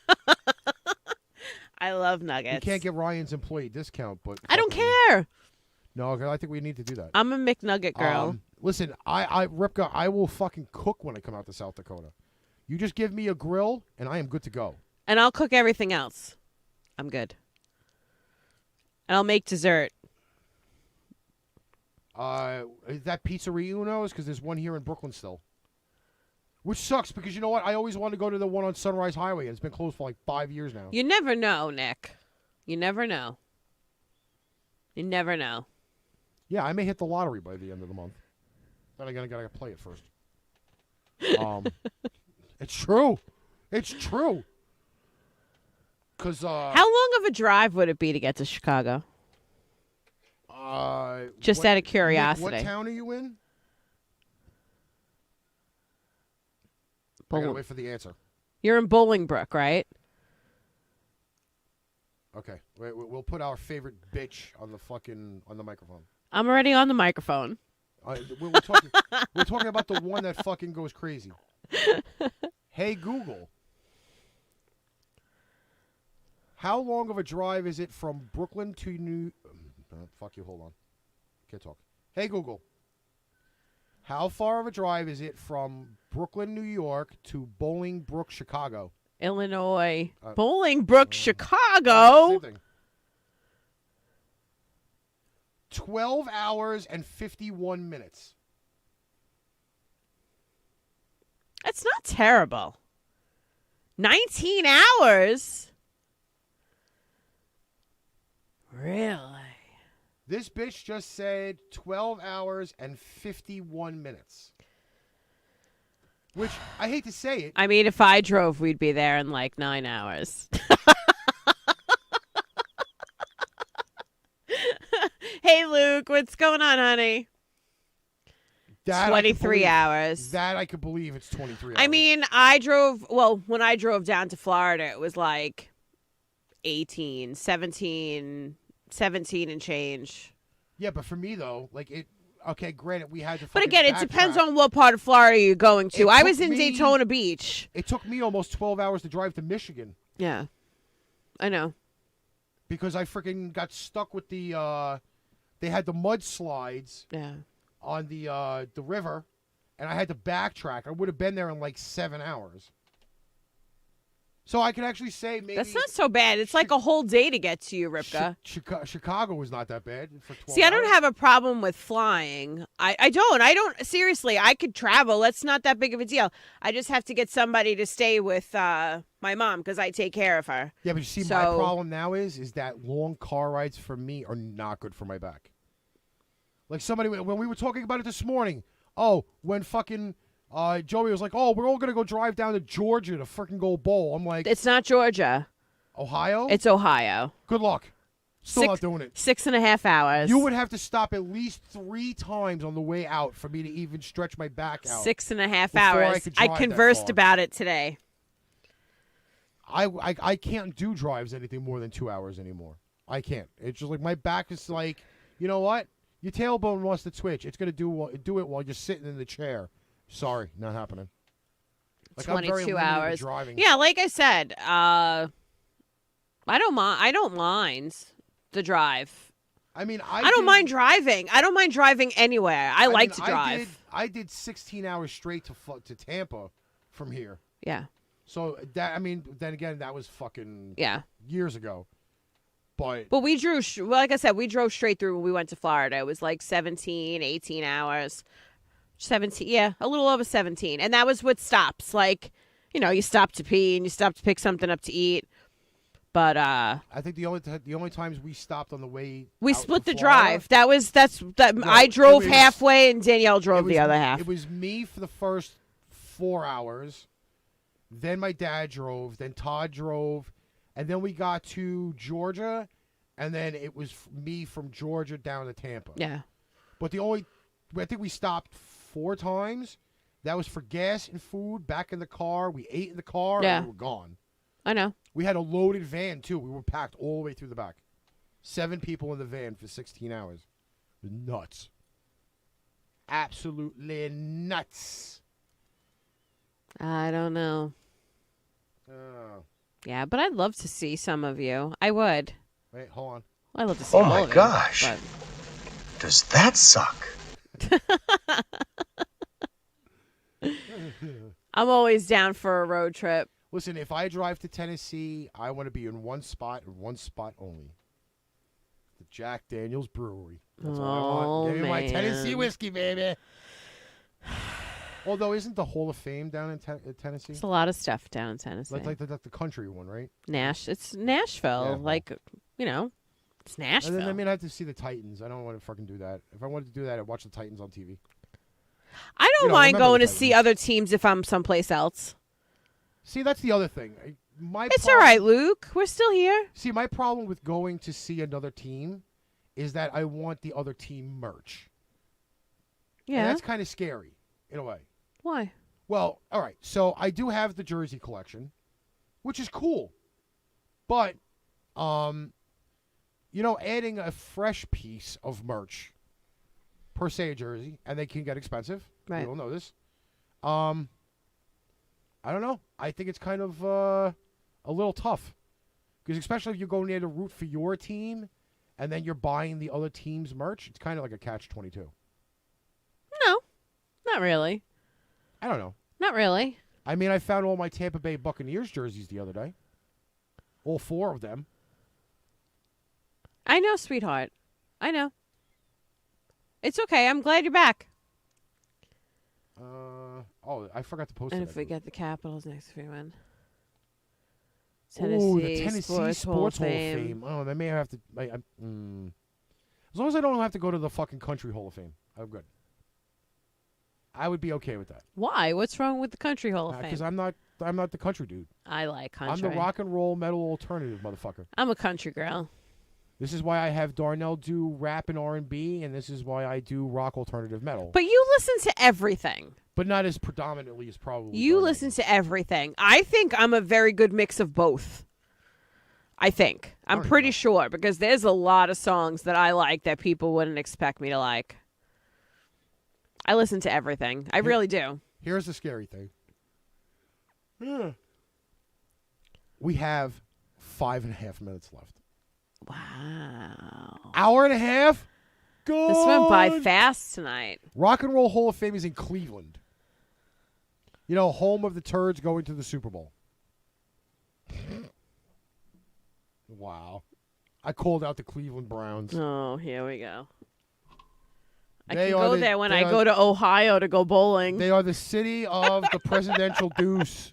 I love nuggets. You can't get Ryan's employee discount, but... I don't care. No, I think we need to do that. I'm a McNugget girl. Listen, Ripka, I will fucking cook when I come out to South Dakota. You just give me a grill, and I am good to go. And I'll cook everything else. I'm good. And I'll make dessert. Is that Pizzeria Uno's? Because there's one here in Brooklyn still. Which sucks, because you know what? I always wanted to go to the one on Sunrise Highway, and it's been closed for like 5 years now. You never know, Nick. You never know. You never know. Yeah, I may hit the lottery by the end of the month. Then I gotta play it first. It's true. It's true. Cause how long of a drive would it be to get to Chicago? Just out of curiosity. Nick, what town are you in? I gotta wait for the answer. You're in Bolingbrook, right? Okay, wait, we'll put our favorite bitch on the microphone. I'm already on the microphone. We're talking about the one that fucking goes crazy. Hey Google, how long of a drive is it from Brooklyn to New? Fuck you. Hold on. Can't talk. Hey Google, how far of a drive is it from Brooklyn, New York to Bolingbrook, Chicago? Illinois. Bolingbrook, Chicago. Same thing. 12 hours and 51 minutes. That's not terrible. 19 hours? Really? This bitch just said 12 hours and 51 minutes. Which, I hate to say it. I mean, if I drove, we'd be there in like 9 hours. Hey, Luke, what's going on, honey? 23 hours. That I could believe it's 23 hours. I mean, when I drove down to Florida, it was like 17 and change. Yeah, but for me, though, okay, granted, we had to But again, it backtrack. depends on what part of Florida you're going to. I was in me- Daytona Beach. It took me almost 12 hours to drive to Michigan. Yeah, I know. Because I freaking got stuck with they had the mudslides on the river, and I had to backtrack. I would have been there in like 7 hours. So I could actually say maybe... That's not so bad. It's like a whole day to get to you, Ripka. Chicago was not that bad for 12 See, I don't hours. have a problem with flying. I don't. Seriously, I could travel. That's not that big of a deal. I just have to get somebody to stay with my mom because I take care of her. Yeah, but you see, my problem now is that long car rides for me are not good for my back. Like somebody, when we were talking about it this morning, when fucking... Joey was like, we're all going to go drive down to Georgia to freaking go bowl. I'm like... It's not Georgia. Ohio? It's Ohio. Good luck. Still not doing it. 6.5 hours. You would have to stop at least 3 times on the way out for me to even stretch my back out. 6.5 hours. I conversed about it today. I can't do drives anything more than 2 hours anymore. I can't. It's just like my back is like, you know what? Your tailbone wants to twitch. It's going to do it while you're sitting in the chair. Sorry, not happening. Like 22 hours. Driving. Yeah, like I said, I don't mind the drive. I mean, I don't mind driving. I don't mind driving anywhere. I like to drive. I did 16 hours straight to Tampa from here. Yeah. So then again, that was fucking years ago. But we drove. Like I said, we drove straight through when we went to Florida. It was like 17, 18 hours. 17, yeah, a little over 17. And that was with stops. Like, you stop to pee and you stop to pick something up to eat. But I think the only times we stopped on the way we out split to the Florida, drive. I drove halfway and Danielle drove the other half. It was me for the first 4 hours. Then my dad drove. Then Todd drove. And then we got to Georgia. And then it was me from Georgia down to Tampa. Yeah. But I think we stopped 4 times. That was for gas and food back in the car. We ate in the car Yeah. and we were gone. I know. We had a loaded van, too. We were packed all the way through the back. 7 people in the van for 16 hours. It was nuts. Absolutely nuts. I don't know. Oh. Yeah, but I'd love to see some of you. I would. Wait, hold on. I'd love to see Oh all my of you, gosh. but- Does that suck? I'm always down for a road trip. Listen, if I drive to Tennessee, I want to be in one spot and one spot only. The Jack Daniels Brewery. That's what I want. Give me my man. Tennessee whiskey, baby. Although, isn't the Hall of Fame down in Tennessee? There's a lot of stuff down in Tennessee. Like the country one, right? It's Nashville. Yeah, well. Like, it's Nashville. And then I have to see the Titans. I don't want to fucking do that. If I wanted to do that, I'd watch the Titans on TV. I don't you know, mind remember going the to see Titans. other teams if I'm someplace else. See, that's the other thing. It's all right, Luke. We're still here. See, my problem with going to see another team is that I want the other team merch. And Yeah. that's kind of scary, in a way. Why? Well, all right. So I do have the jersey collection, which is cool. But, adding a fresh piece of merch, per se a jersey, and they can get expensive. Right. You all know this. I don't know. I think it's kind of a little tough. Because especially if you go near to root for your team, and then you're buying the other team's merch, it's kind of like a catch-22. No, not really. I don't know. Not really. I mean, I found all my Tampa Bay Buccaneers jerseys the other day. All 4 of them. I know, sweetheart. I know. It's okay. I'm glad you're back. I forgot to post And it. if we get the Capitals next if we win. Oh, the Tennessee Sports Hall of Fame. Fame. Oh, they may have to. As long as I don't have to go to the fucking Country Hall of Fame, I'm good. I would be okay with that. Why? What's wrong with the Country Hall of Fame? Because I'm not the country dude. I like country. I'm the rock and roll metal alternative motherfucker. I'm a country girl. This is why I have Darnell do rap and R&B, and this is why I do rock alternative metal. But you listen to everything. But not as predominantly as probably. You Darnell listen does. to everything. I think I'm a very good mix of both. I think. I'm don't pretty know. sure because there's a lot of songs that I like that people wouldn't expect me to like. I listen to everything. I really do. Here's the scary thing. We have 5.5 minutes left. Wow. Hour and a half? Good. This went by fast tonight. Rock and Roll Hall of Fame is in Cleveland. Home of the Turds going to the Super Bowl. Wow. I called out the Cleveland Browns. Oh, here we go. I They can are go the- there when they I are- go to Ohio to go bowling. They are the city of the presidential deuce.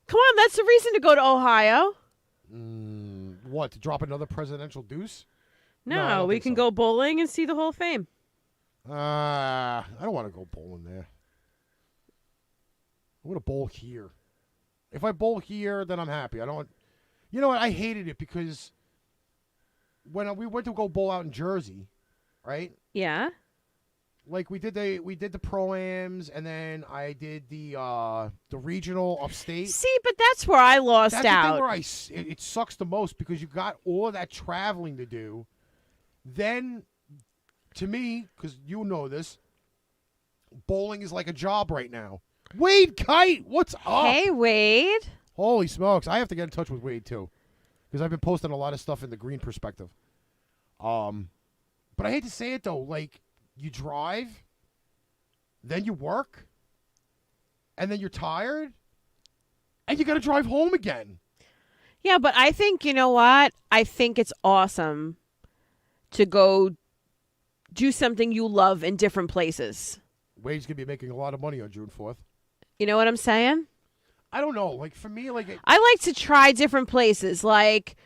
Come on, that's the reason to go to Ohio. What, to drop another presidential deuce? I No, don't we think can so. go bowling and see the Hall of Fame. I don't want to go bowling there. I want to bowl here. If I bowl here, then I'm happy. I don't. You know what? I hated it because when we went to go bowl out in Jersey, right? Yeah. Like we did the pro-ams, and then I did the regional upstate. See, but that's where I lost That's the thing out. where it sucks the most because you got all of that traveling to do. Then, to me, because you know this, bowling is like a job right now. Wade Kite, what's up? Hey, Wade. Holy smokes. I have to get in touch with Wade, too. Because I've been posting a lot of stuff in the green perspective. But I hate to say it, though. Like, you drive, then you work, and then you're tired, and you got to drive home again. Yeah, but I think, you know what? I think it's awesome to go do something you love in different places. Wade's going to be making a lot of money on June 4th. You know what I'm saying? I don't know. Like, for me, like... I like to try different places. Like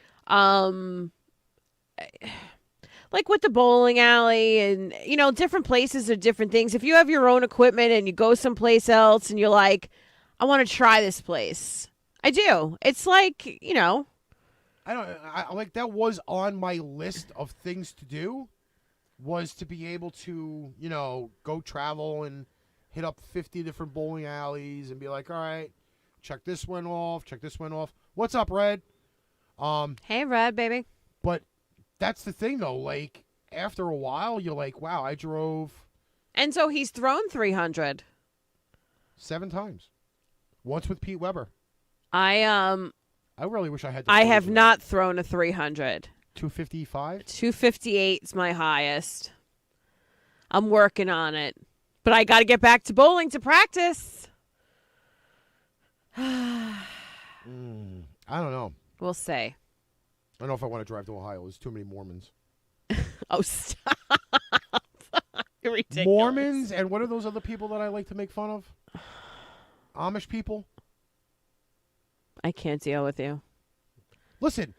like with the bowling alley and, different places are different things. If you have your own equipment and you go someplace else and you're like, I want to try this place. I do. It's like, I like that was on my list of things to do, was to be able to, go travel and hit up 50 different bowling alleys and be like, all right, check this one off, check this one off. What's up, Red? Hey, Red, baby. But that's the thing, though. Like, after a while, you're like, wow, I drove And so he's thrown 300. 7 times. Once with Pete Weber. I really wish I had. I have not thrown a 300. 255. 258 is my highest. I'm working on it, but I got to get back to bowling to practice. I don't know. We'll see. I don't know if I want to drive to Ohio. There's too many Mormons. Oh, stop! You're ridiculous. Mormons, and what are those other people that I like to make fun of? Amish people. I can't deal with you. Listen,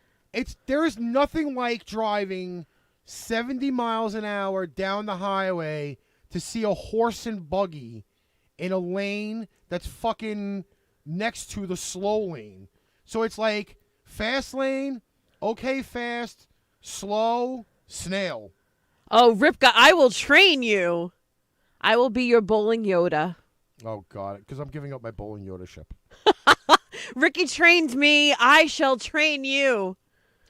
there is nothing like driving 70 miles an hour down the highway to see a horse and buggy in a lane that's fucking next to the slow lane. So it's like fast lane, okay fast, slow, snail. Oh, Ripka, I will train you. I will be your bowling Yoda. Oh, God, because I'm giving up my bowling Yoda ship. Ricky trained me. I shall train you.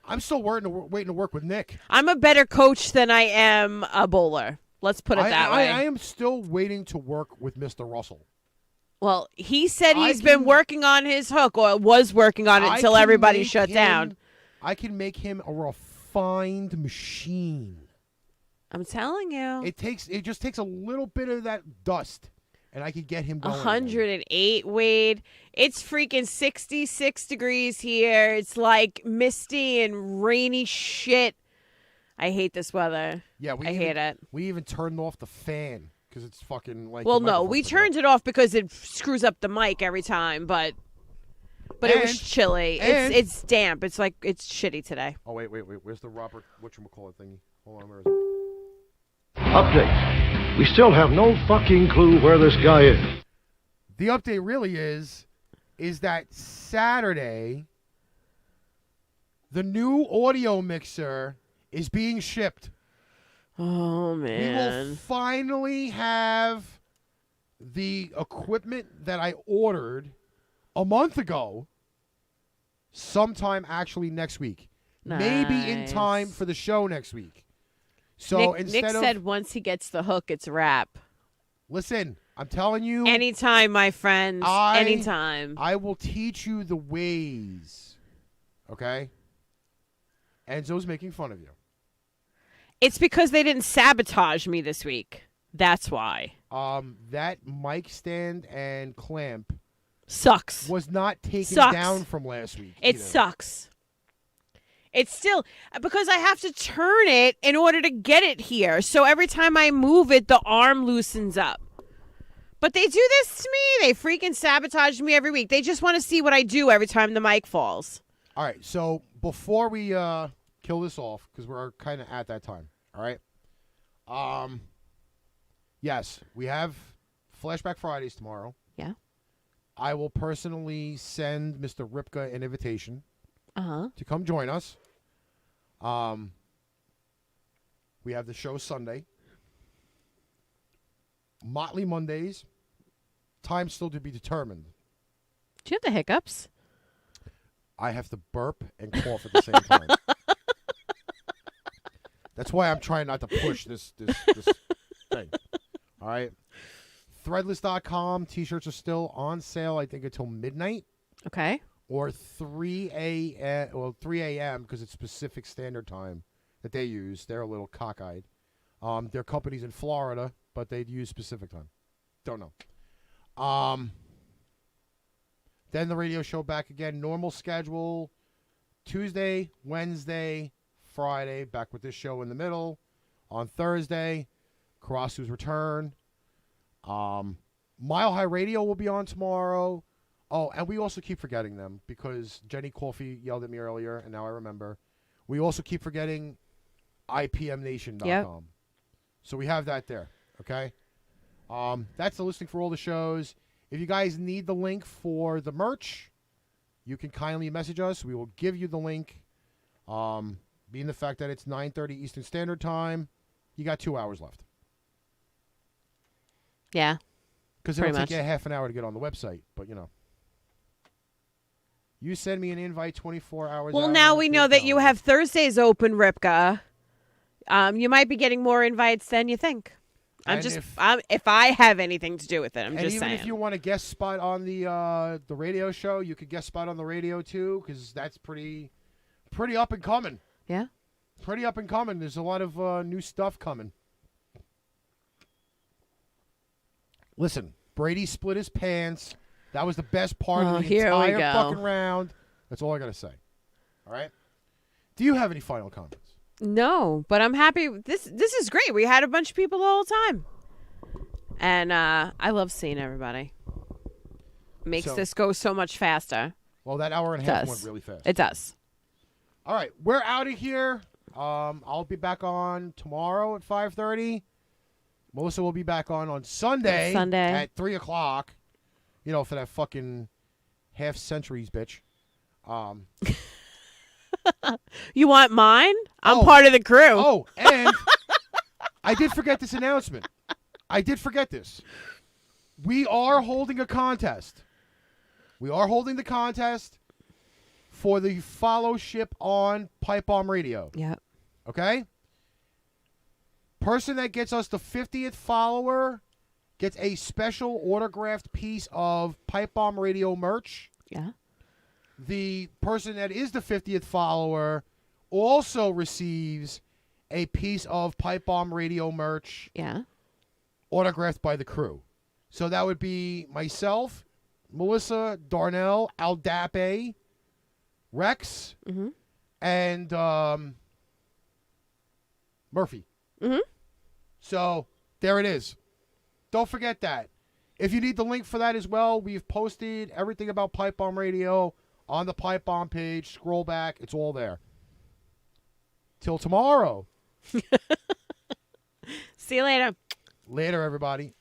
I'm still waiting to work with Nick. I'm a better coach than I am a bowler. Let's put it that way. I am still waiting to work with Mr. Russell. Well, he said he's been working on his hook, or was working on it until everybody shut down. I can make him a refined machine. I'm telling you. It just takes a little bit of that dust, and I could get him going. 108, Wade. It's freaking 66 degrees here. It's like misty and rainy shit. I hate this weather. Yeah, I hate it. We even turned off the fan because it's fucking like. Well, no, we turned it off because it screws up the mic every time, but it was chilly. It's damp. It's like it's shitty today. Oh wait. Where's the Robert whatchamacallit thingy? Hold on, where is it? Update. We still have no fucking clue where this guy is. The update really is that Saturday, the new audio mixer is being shipped. Oh, man. We will finally have the equipment that I ordered a month ago sometime actually next week. Nice. Maybe in time for the show next week. So Nick said once he gets the hook, it's a wrap. Listen, I'm telling you. Anytime, my friends. Anytime. I will teach you the ways. Okay? Enzo's making fun of you. It's because they didn't sabotage me this week. That's why. That mic stand and clamp sucks. Was not taken down from last week. It sucks. It's still because I have to turn it in order to get it here. So every time I move it, the arm loosens up. But they do this to me. They freaking sabotage me every week. They just want to see what I do every time the mic falls. All right. So before we kill this off, because we're kind of at that time. All right. Yes, we have Flashback Fridays tomorrow. Yeah. I will personally send Mr. Ripka an invitation to come join us. We have the show Sunday. Motley Mondays. Time still to be determined. Do you have the hiccups? I have to burp and cough at the same time. That's why I'm trying not to push this thing. All right. Threadless.com. T-shirts are still on sale, I think, until midnight. Okay. Or 3 a.m. because it's Pacific Standard Time that they use. They're a little cockeyed. Their company's in Florida, but they use Pacific Time. Don't know. Then the radio show back again. Normal schedule. Tuesday, Wednesday, Friday. Back with this show in the middle. On Thursday, Karasu's return. Mile High Radio will be on tomorrow. Oh, and we also keep forgetting them because Jenny Coffey yelled at me earlier, and now I remember. We also keep forgetting IPMNation.com. Yep. So we have that there. Okay. That's the listing for all the shows. If you guys need the link for the merch, you can kindly message us. We will give you the link. Being the fact that it's 9:30 Eastern Standard Time, you got 2 hours left. Yeah. Because it'll Pretty take you a half an hour to get on the website. But, you send me an invite 24 hours Well, out, now and we it's know your that you calendar. have Thursdays open, Ripka. You might be getting more invites than you think. And if I have anything to do with it, I'm And just even saying. if you want a guest spot on the radio show, you could guest spot on the radio too, because that's pretty up and coming. Yeah. Pretty up and coming. There's a lot of new stuff coming. Listen, Brady split his pants. That was the best part of the here we entire go. fucking round. That's all I gotta say. All right. Do you have any final comments? No, but I'm happy. This is great. We had a bunch of people the whole time, and I love seeing everybody. Makes So- this go so much faster. Well, that hour and a It half does. went really fast. It does. All right, we're out of here. I'll be back on tomorrow at 5:30. Melissa will be back on Sunday, at 3 o'clock. For that fucking half centuries, bitch. You want mine? I'm Oh. part of the crew. Oh, and I did forget this announcement. I did forget this. We are holding a contest. We are holding the contest for the followship on Pipe Bomb Radio. Yeah. Okay? Person that gets us the 50th follower gets a special autographed piece of Pipe Bomb Radio merch. Yeah. The person that is the 50th follower also receives a piece of Pipe Bomb Radio merch Yeah. autographed by the crew. So that would be myself, Melissa, Darnell, Aldape, Rex, and Murphy. So there it is. Don't forget that. If you need the link for that as well, we've posted everything about Pipe Bomb Radio on the Pipe Bomb page. Scroll back. It's all there. Till tomorrow. See you later. Later, everybody.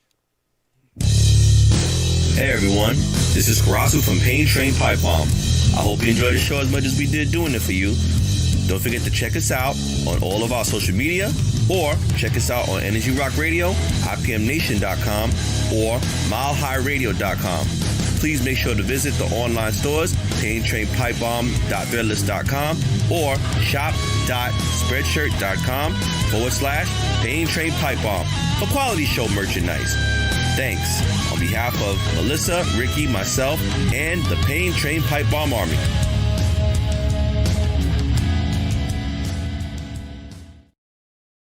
Hey everyone, this is Karasu from Pain Train Pipe Bomb. I hope you enjoyed the show as much as we did doing it for you. Don't forget to check us out on all of our social media, or check us out on Energy Rock Radio, IPMNation.com, or MileHighRadio.com. Please make sure to visit the online stores, PainTrainPipeBomb.threadless.com or shop.spreadshirt.com/Pain Train Pipe Bomb for quality show merchandise. Thanks. On behalf of Melissa, Ricky, myself, and the Pain Train Pipe Bomb Army.